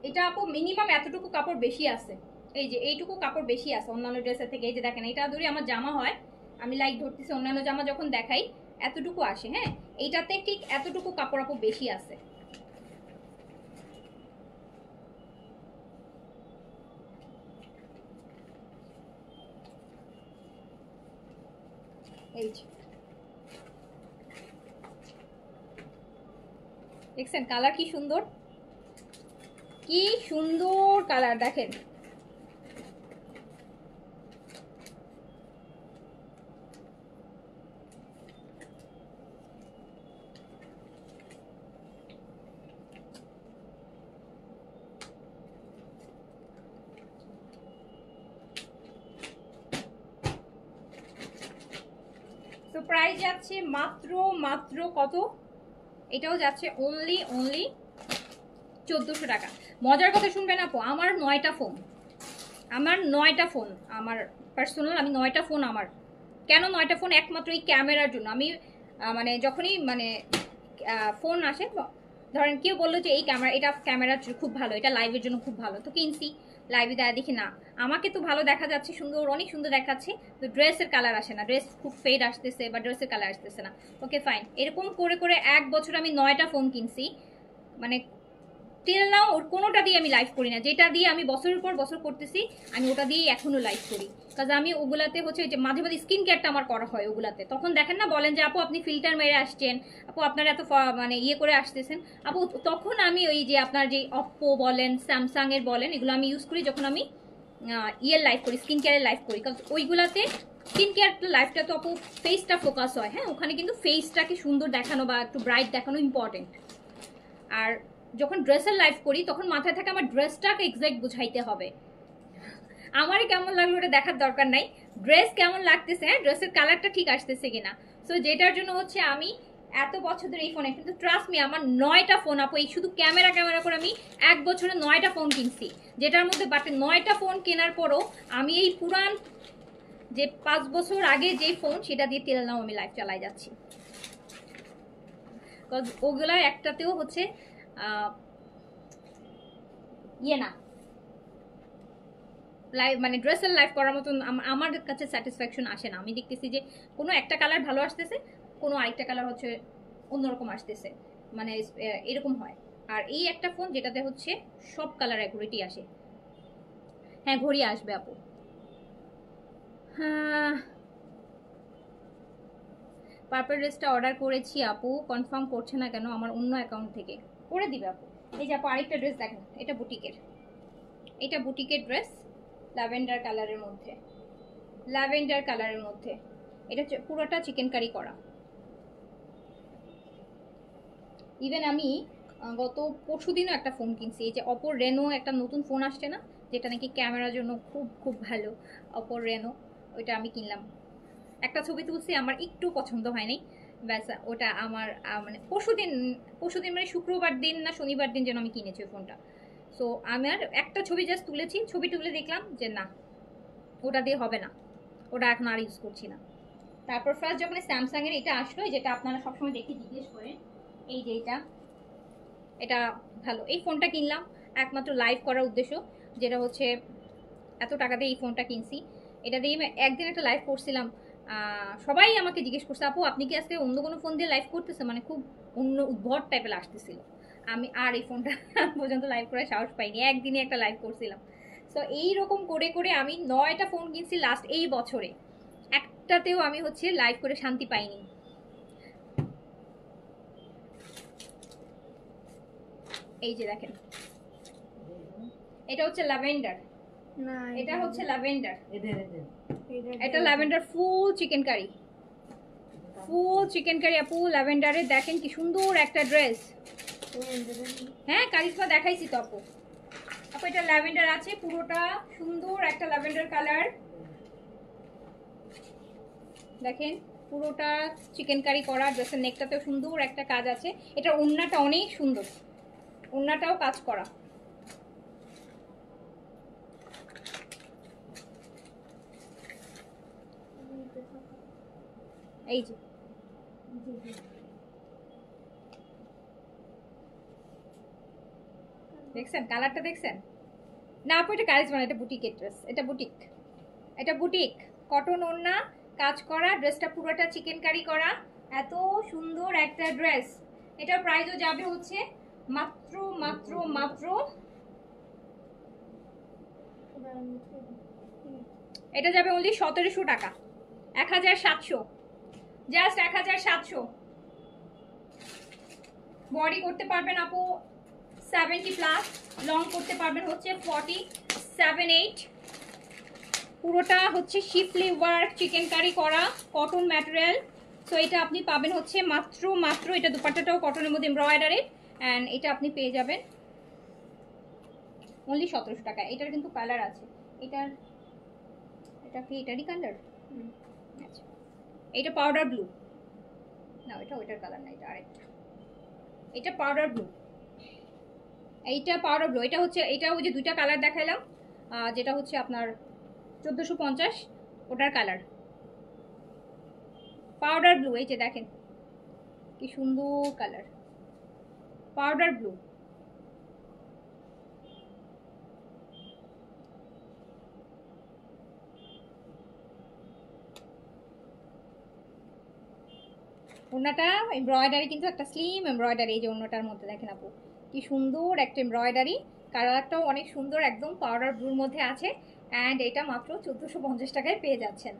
এটা আপু মিনিমাম এতটুকু কাপড় বেশি আছে, এই যে এইটুকু কাপড় বেশি আছে অন্যান্য ড্রেসের থেকে। এই যে দেখেন, এটা ধরে আমার জামা হয়, আমি লাইক ধরতেছি, অন্যান্য জামা যখন দেখাই এতটুকু আসে, হ্যাঁ এইটাতে ঠিক এতটুকু কাপড় আপু বেশি আছে। এই যে দেখছেন কালার কি সুন্দর, কি সুন্দর কালার দেখেন। তো প্রাইস যাচ্ছে মাত্র মাত্র কত, এটাও যাচ্ছে অনলি 1400 টাকা। মজার কথা শুনবেন আপু, আমার 9টা ফোন, আমার 9টা ফোন, আমার পার্সোনাল, আমি 9টা ফোন। আমার কেন 9টা ফোন? একমাত্র এই ক্যামেরার জন্য। আমি মানে যখনই মানে ফোন আসে, ধরেন কেউ বললো যে এই ক্যামেরা, এটা ক্যামেরা খুব ভালো, এটা লাইভের জন্য খুব ভালো, তো কিনছি। লাইভে দেয় দেখি না আমাকে তো ভালো দেখা যাচ্ছে, সুন্দর, অনেক সুন্দর দেখাচ্ছে, তো ড্রেসের কালার আসে না, ড্রেস খুব ফেড আসতেছে বা ড্রেসের কালার আসতেছে না। ওকে ফাইন, এরকম করে করে 1 বছর আমি 9টা ফোন কিনছি, মানে টিল নাও ওর কোনোটা দিয়ে আমি লাইভ করি না, যেটা দিয়ে আমি বছরের পর বছর করতেছি আমি ওটা দিয়েই এখনো লাইভ করি। কাজ আমি ওগুলাতে হচ্ছে যে মাঝে মাঝে স্কিন কেয়ারটা আমার করা হয় ওগুলাতে, তখন দেখেন না বলেন যে আপু আপনি ফিল্টার মেরে আসছেন, আপু আপনার এত মানে ইয়ে করে আসতেছেন আপু, তখন আমি ওই যে আপনার যে অপ্পো বলেন, স্যামসাং এর বলেন, এগুলো আমি ইউজ করি যখন আমি ইয়ের লাইভ করি, স্কিন কেয়ারের লাইভ করি। কারণ ওইগুলাতে স্কিন কেয়ার লাইফটা তো আপু ফেসটা ফোকাস হয়, হ্যাঁ ওখানে কিন্তু ফেসটাকে সুন্দর দেখানো বা একটু ব্রাইট দেখানো ইম্পর্টেন্ট। আর যখন ড্রেসের লাইভ করি তখন মাথায় থাকে আমার ড্রেসটাকে এক্সাক্ট বুঝাইতে হবে, আমারই কেমন লাগলো ওটা দেখার দরকার নাই, ড্রেস কেমন লাগতেছে, হ্যাঁ ড্রেসের কালারটা ঠিক আসতেছে কিনা। সো যেটার জন্য হচ্ছে আমি এত বছর ধরে এই ফোনে, কিন্তু ট্রাস্ট মি আমার 9টা ফোন আপু, এই শুধু ক্যামেরা ক্যামেরা করে আমি 1 বছরে 9টা ফোন কিনছি, যেটার মধ্যে বাট 9টা ফোন কেনার পরও আমি এই পুরান যে 5 বছর আগে যে ফোন সেটা দিয়ে তেল নাও আমি লাইভ চালাই যাচ্ছি। ওগুলার একটাতেও হচ্ছে ইয়ে না, লাইভ মানে ড্রেসের লাইভ করার মতন আমার কাছে স্যাটিসফ্যাকশন আসে না। আমি দেখতেছি যে কোনো একটা কালার ভালো আসতেছে, কোনো আরেকটা কালার হচ্ছে অন্যরকম আসতেছে, মানে এরকম হয়। আর এই একটা ফোন যেটাতে হচ্ছে সব কালার অ্যাকুরেটই আসে। হ্যাঁ ঘড়ি আসবে আপু, হ্যাঁ পার্পল ড্রেসটা অর্ডার করেছি আপু, কনফার্ম করছে না কেন আমার অন্য অ্যাকাউন্ট থেকে, করে দিবে আপু। এই যে আপু আরেকটা ড্রেস দেখেন, এটা বুটিকের, এটা বুটিকের ড্রেস, ল্যাভেন্ডার কালারের মধ্যে, ল্যাভেন্ডার কালারের মধ্যে, এটা পুরোটা চিকেন কারি করা। ইভেন আমি গত পরশুদিনও একটা ফোন কিনছি, এই যে অপোর রেনো একটা নতুন ফোন আসছে না, যেটা নাকি ক্যামেরার জন্য খুব খুব ভালো, অপোর রেনো, ওইটা আমি কিনলাম। একটা ছবি তুলছি, আমার একটু পছন্দ হয়নি, ব্যাস ওটা আমার মানে পরশুদিন মানে শুক্রবার দিন না শনিবার দিন যেন আমি কিনেছি ওই ফোনটা। সো আমার একটা ছবি জাস্ট তুলেছি, ছবি তুলে দেখলাম যে না ওটা দিয়ে হবে না, ওটা এখন আর ইউজ করছি না। তারপর ফার্স্ট যখন স্যামসাং এর এটা আসলো, যেটা আপনারা সবসময় দেখে জিজ্ঞেস করেন, এই যে এটা ভালো, এই ফোনটা কিনলাম একমাত্র লাইভ করার উদ্দেশ্য, যেটা হচ্ছে এত টাকা দিয়ে এই ফোনটা কিনছি। এটা দিয়ে একদিন একটা লাইভ করছিলাম, সবাই আমাকে জিজ্ঞেস করছে আপু আপনি কি আজকে অন্য কোনো ফোন দিয়ে লাইভ করতেছে, মানে খুব অন্য উদ্ভট টাইপের আসতেছিল। আমি আর এই ফোনটা পর্যন্ত লাইভ করার সাহস পাইনি, একদিনই একটা লাইভ করছিলাম। সো এইরকম করে করে আমি 9টা ফোন কিনছি লাস্ট এই বছরে, একটাতেও আমি হচ্ছে লাইভ করে শান্তি পাইনি। এই যে দেখেন, এটা হচ্ছে ল্যাভেন্ডার, এটা হচ্ছে ল্যাভেন্ডার, এটা lavender full chicken curry, full chicken curry আপু ল্যাভেন্ডারে, দেখেন কি সুন্দর একটা ড্রেস। হ্যাঁ কারিশমা দেখাইছি তো আপু, আপু এটা ল্যাভেন্ডার আছে, পুরোটা সুন্দর একটা ল্যাভেন্ডার কালার, দেখেন পুরোটা চিকেন কারি করা, ড্রেসের নেকটাতেও সুন্দর একটা কাজ আছে, এটা ওড়নাটা অনেক সুন্দর, ওড়নাটাও কাজ করা। এই যে দেখছেন কালারটা, দেখছেন না আপু? এটা কারিজমা, এটা বুটিকের ড্রেস, এটা বুটিক, এটা বুটিক কটন ওড়না কাজ করা, ড্রেসটা পুরোটা চিকেন কারি করা, এত সুন্দর একটা ড্রেস। এটার প্রাইসও যাবে হচ্ছে মাত্র মাত্র মাত্র, এটা যাবে অনলি 1700 টাকা, 1700, জাস্ট 1700। বডি করতে পারবেন আপু 70+, লং করতে পারবেন হচ্ছে 47-8। পুরোটা হচ্ছে শিফলি ওয়ার্ক, চিকেন কারি করা, কটন ম্যাটেরিয়াল। সো এটা আপনি পাবেন হচ্ছে মাত্র মাত্র, এটা দুপাট্টাটাও কটনের মধ্যে এমব্রয়ডারি, অ্যান্ড এটা আপনি পেয়ে যাবেন অনলি 1700 টাকা। এটার কিন্তু কালার আছে, এটা কি এটারই কালার? আচ্ছা, এটা পাউডার ব্লু না, এটা ওইটার কালার না, এটা আরেকটা, এটা পাউডার ব্লু, এইটা পাউডার ব্লু। এটা হচ্ছে, এটা ওই যে দুইটা কালার দেখাইলাম, যেটা হচ্ছে আপনার 1450, ওটার কালার পাউডার ব্লু। এই যে দেখেন কি সুন্দর কালার, পাউডার ব্লু। ওড়নাটা এমব্রয়ডারি, কিন্তু একটা স্লিম এমব্রয়ডারি। এই যে ওড়নাটার মধ্যে দেখেন আপু কি সুন্দর একটা এমব্রয়ডারি, কালারটাও অনেক সুন্দর, একদম পাউডার ব্লুর মধ্যে আছে। অ্যান্ড এটা মাত্র 1450 টাকায় পেয়ে যাচ্ছেন,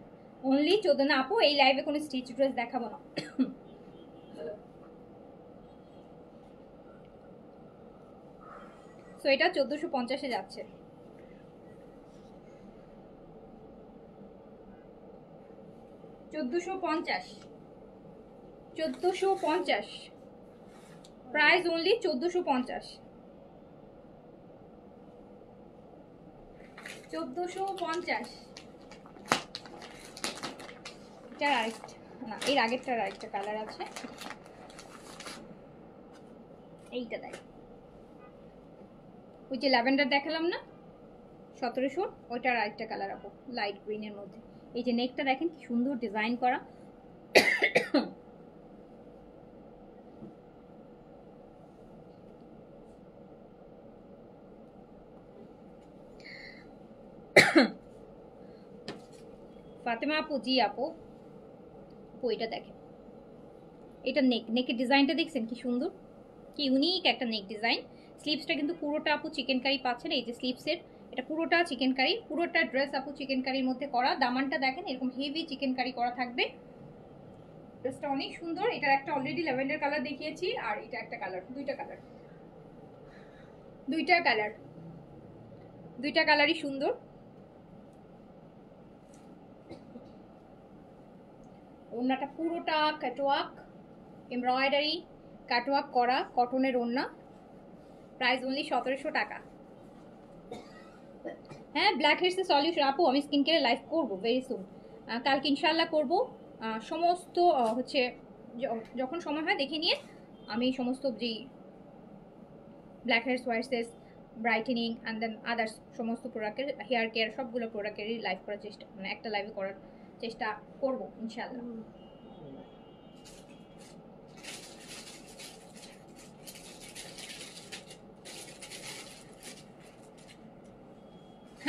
অনলি 14 না আপু, এই লাইভে কোনো স্টিচ ড্রেস দেখাবো না। সো এটা 1450-এ যাচ্ছে। $1450 প্রাইস অনলি 1450। 1450। এটার আরেকটা না, এর আগেরটার আরেকটা কালার আছে, এইটা দেখ, ওই যে ল্যাভেন্ডার দেখালাম না 1700, ওইটার আরেকটা কালার আপু লাইট গ্রিনের মধ্যে। এই যে নেকটা দেখেন কি সুন্দর ডিজাইন করা, ফাতেমা আপু, জি আপু, এটা দেখেন, এটা নেকের ডিজাইনটা দেখছেন কি সুন্দর, কি ইউনিক একটা নেক ডিজাইন। স্লিভসটা কিন্তু পুরোটা আপু চিকেন কারি পাচ্ছেন, এই যে স্লিভসের এটা পুরোটা চিকেন কারি, পুরোটা ড্রেস আপু চিকেন কারির মধ্যে করা। দামানটা দেখেন এরকম হেভি চিকেন কারি করা থাকবে, ড্রেসটা অনেক সুন্দর। এটার একটা অলরেডি ল্যাভেন্ডার কালার দেখিয়েছি, আর এটা একটা কালার, দুইটা কালারই সুন্দর। ওড়নাটা পুরোটা কাটওয়ার্ক এমব্রয়ডারি, কাটওয়ার্ক করা কটনের ওড়না, প্রাইস অনলি 1700 টাকা। হ্যাঁ, ব্ল্যাক হেডসের সলিউশন আপু আমি স্কিন কেয়ারে লাইভ করবো ভেরি সুন, কালকে ইনশাল্লাহ করবো। সমস্ত হচ্ছে যখন সময় হয় দেখে নিয়ে আমি সমস্ত যেই black heads, white heads, brightening and then others সমস্ত প্রোডাক্টের, হেয়ার কেয়ার সবগুলো প্রোডাক্টেরই লাইভ করার চেষ্টা, মানে একটা লাইভে করার চেষ্টা করবো ইনশাল্লাহ।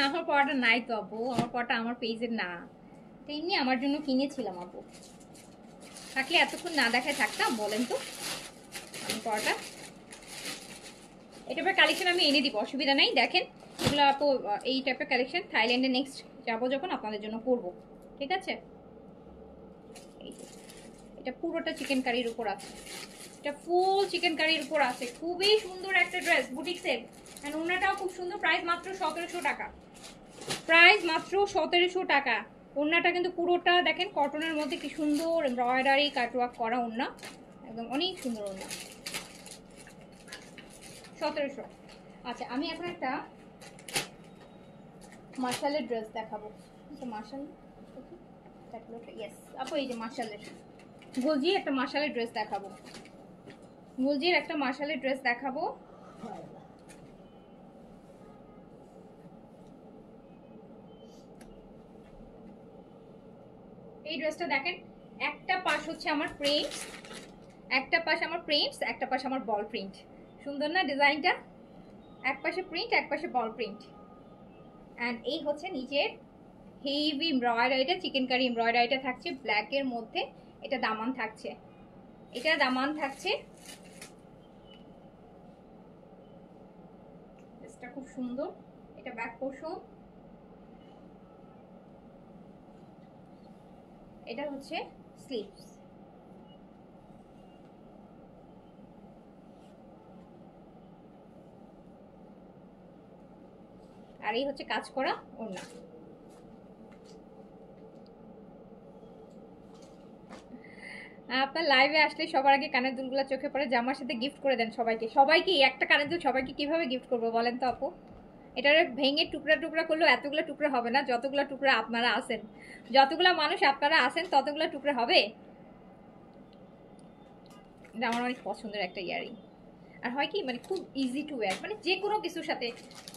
আমার পড়াটা নাই তো আপু, আমার পড়াটা আমার পেজের না, তো এমনি আমার জন্য কিনেছিলাম আপু, থাকলে এতক্ষণ না দেখায় থাকতাম বলেন তো। আমি পড়াটা এটা কালেকশন আমি এনে দিব, অসুবিধা নাই। দেখেন এগুলো আপু এই টাইপের কালেকশন থাইল্যান্ডে নেক্সট যাবো যখন আপনাদের জন্য করব, ঠিক আছে। এটা পুরোটা চিকেন কারির উপর আছে, এটা ফুল চিকেন কারির উপর আছে, খুবই সুন্দর একটা ড্রেস বুটিক্সের, এন্ড ওড়নাটাও খুব সুন্দর। প্রাইস মাত্র 1700 টাকা, প্রাইস মাত্র 1700 টাকা। ওড়নাটা কিন্তু পুরোটা দেখেন কটনের মধ্যে কি সুন্দর এমব্রয়ডারি কাটওয়ার্ক করা ওড়না, একদম অনেক সুন্দর ওড়না, 1700। আচ্ছা আমি এখন একটা মার্শালের ড্রেস দেখাবো, মার্শাল, ইয়েস আপু, এই যে মার্শালের গুলজি একটা মার্শালের ড্রেস দেখাবো, গুলজির একটা মার্শালের ড্রেস দেখাবো। এই ড্রেসটা দেখেন, একটা পাশ হচ্ছে আমার প্রিন্টস, একটা পাশ আমার প্রিন্টস, একটা পাশ আমার বল প্রিন্ট। সুন্দর না ডিজাইনটা? এক পাশে প্রিন্ট, এক পাশে বল প্রিন্ট। অ্যান্ড এই হচ্ছে নিচের হেভি এমব্রয়ডারিটা, চিকেন কারি এমব্রয়ডারিটা থাকছে ব্ল্যাকের মধ্যে। এটা দামান থাকছে, এটা দামান থাকছে। ড্রেসটা খুব সুন্দর। এটা ব্যাক পোর্শন, এটা হচ্ছে স্লিভস। আর এই হচ্ছে কাজ করা ওড়না। আপনার লাইভে আসলে সবার আগে কানের দুলগুলো চোখে পড়ে, জামার সাথে গিফট করে দেন সবাইকে। সবাইকে একটা কানের দুল সবাইকে কিভাবে গিফট করবো বলেন তো আপু? এটারে ভেঙে টুকরা টুকরা করলেও এতগুলো টুকরা হবে না, যতগুলো টুকরা আপনারা আছেন, যতগুলো মানুষ আপনারা আছেন ততগুলো টুকরা হবে। এটা আমার অনেক পছন্দের একটা ইয়ারিং। আর হয় কি মানে খুব ইজি টু ওয়্যার, মানে যে কোনো কিছুর সাথে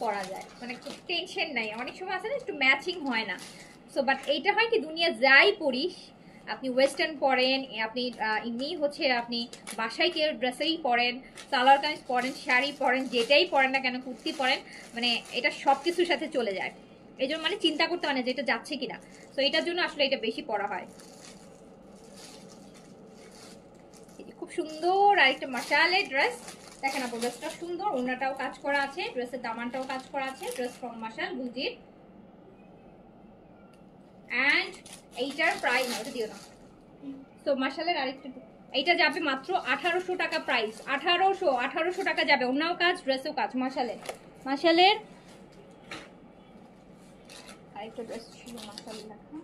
পরা যায়, মানে খুব টেনশন নাই। অনেক সময় আছে না একটু ম্যাচিং হয় না, সো বাট এইটা হয় কি দুনিয়া যাই পরিস, আপনি ওয়েস্টার্ন পরেন, আপনি এমনি হচ্ছে আপনি বাসায় কেউ ড্রেসেই পরেন, সালোয়ার কামিজ পরেন, শাড়ি পরেন, যেটাই পরেন না কেন, কুর্তি পরেন, মানে এটা সব কিছুর সাথে চলে যায়। এই জন্য মানে চিন্তা করতে হয় না যে এটা যাচ্ছে কিনা। তো এটার জন্য আসলে এটা বেশি পরা হয়। খুব সুন্দর আরেকটা মাশাআল্লাহ ড্রেস দেখেন আপু। ড্রেসটা সুন্দর, ওড়নাটাও কাজ করা আছে, ড্রেসের দামানটাও কাজ করা আছে। ড্রেস ফ্রম মাশাল বুলজির। এন্ড এইটার প্রাইস ওটা দিও না। তো মাশালের আরেকটা, এইটা যাবে মাত্র 1800 টাকা প্রাইস। 1800 টাকা যাবে। ওড়নাও কাজ, ড্রেসও কাজ। মাশালের আরেকটা ড্রেস ছিল মাশালের লেখা,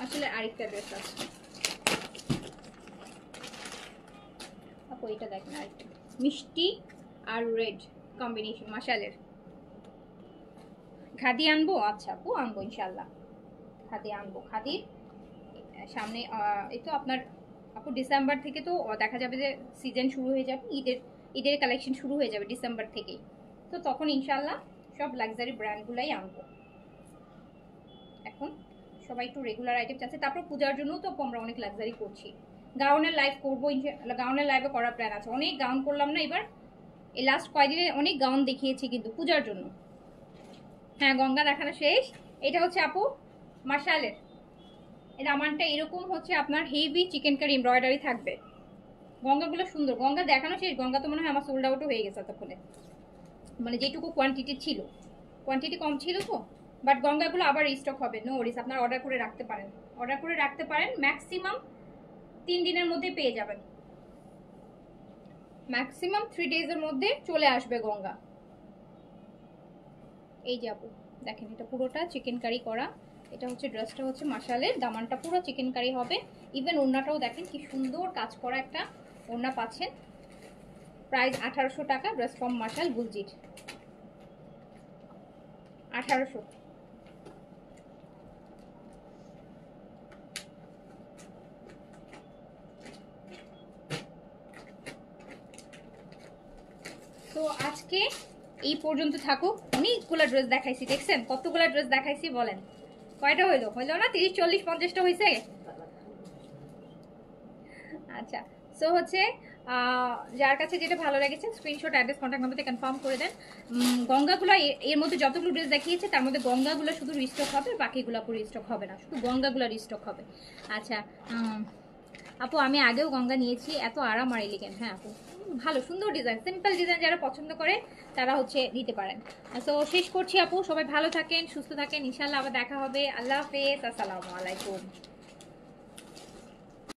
আসলে আরেকটা ড্রেস আছে আপু। এটা দেখেন আরেকটা মিষ্টি আর রেড কম্বিনেশন মাশালের। খাদি আনবো? আচ্ছা আপু আনবো ইনশাল্লাহ, খাদি আনবো। খাদির সামনে এই তো আপনার আপু ডিসেম্বর থেকে তো দেখা যাবে যে সিজন শুরু হয়ে যাবে, ঈদের কালেকশন শুরু হয়ে যাবে ডিসেম্বর থেকেই। তো তখন ইনশাল্লাহ সব লাক্সারি ব্র্যান্ডগুলাই আনবো। এখন সবাই একটু রেগুলার আইটেম চাচ্ছে, তারপর পূজার জন্য তো আমরা অনেক লাক্সারি করছি। গাউনের লাইভ করবো ইনশাল্লাহ, গাউনের লাইভে করার প্ল্যান আছে। অনেক গাউন করলাম না এবার, এই লাস্ট কয়েকদিনে অনেক গাউন দেখিয়েছি কিন্তু পূজার জন্য। হ্যাঁ গঙ্গা দেখানো শেষ। এটা হচ্ছে আপু মাশালের, এর আমানটা এরকম হচ্ছে আপনার হেভি চিকেন কারি এমব্রয়ডারি থাকবে। গঙ্গাগুলো সুন্দর। গঙ্গা দেখানো শেষ। গঙ্গা তো মনে হয় আমার সোল্ড আউটও হয়ে গেছে ততক্ষণে, মানে যেটুকু কোয়ান্টিটি ছিল, কোয়ান্টিটি কম ছিল তো। বাট গঙ্গাগুলো আবার রিস্টক হবে, নো ওয়ারিস। আপনার অর্ডার করে রাখতে পারেন, অর্ডার করে রাখতে পারেন। ম্যাক্সিমাম 3 দিনের মধ্যে পেয়ে যাবেন, ম্যাক্সিমাম 3 ডেজের মধ্যে চলে আসবে গঙ্গা। এই যে আপু দেখেন, এটা পুরোটা চিকেন কারি করা। এটা হচ্ছে ড্রেসটা হচ্ছে মাশালের, দামানটা পুরো চিকেন কারি হবে। ইভেন ওড়নাটাও দেখেন কি সুন্দর কাজ করা একটা ওড়না পাচ্ছেন। প্রাইস 1800 টাকা। ড্রেস ফ্রম মাশাল বুলজির, 1800। তো আজকে এই পর্যন্ত থাকুক। অনেকগুলো ড্রেস দেখাইছি, দেখছেন কতগুলো ড্রেস দেখাইছি বলেন? কয়টা হইলো না? 30, 40, 50টা হয়েছে। আচ্ছা, সো হচ্ছে যার কাছে যেটা ভালো লেগেছে স্ক্রিনশট, অ্যাড্রেস, কন্ট্যাক্ট নাম্বারতে কনফার্ম করে দেন। গঙ্গাগুলো এর মধ্যে যতগুলো ড্রেস দেখিয়েছে তার মধ্যে গঙ্গাগুলো শুধু রিস্টক হবে, বাকিগুলো পুরো রিস্টক হবে না, শুধু গঙ্গাগুলো রিস্টক হবে। আচ্ছা আপু আমি আগেও গঙ্গা নিয়েছি, এত আরাম আর এলিগেন্ট। হ্যাঁ আপু ভালো, সুন্দর ডিজাইন, সিম্পল ডিজাইন যারা পছন্দ করে তারা হচ্ছে নিতে পারেন। তো শেষ করছি আপু, সবাই ভালো থাকেন, সুস্থ থাকেন, ইনশাল্লাহ আবার দেখা হবে। আল্লাহ হাফেজ, আসসালামু আলাইকুম।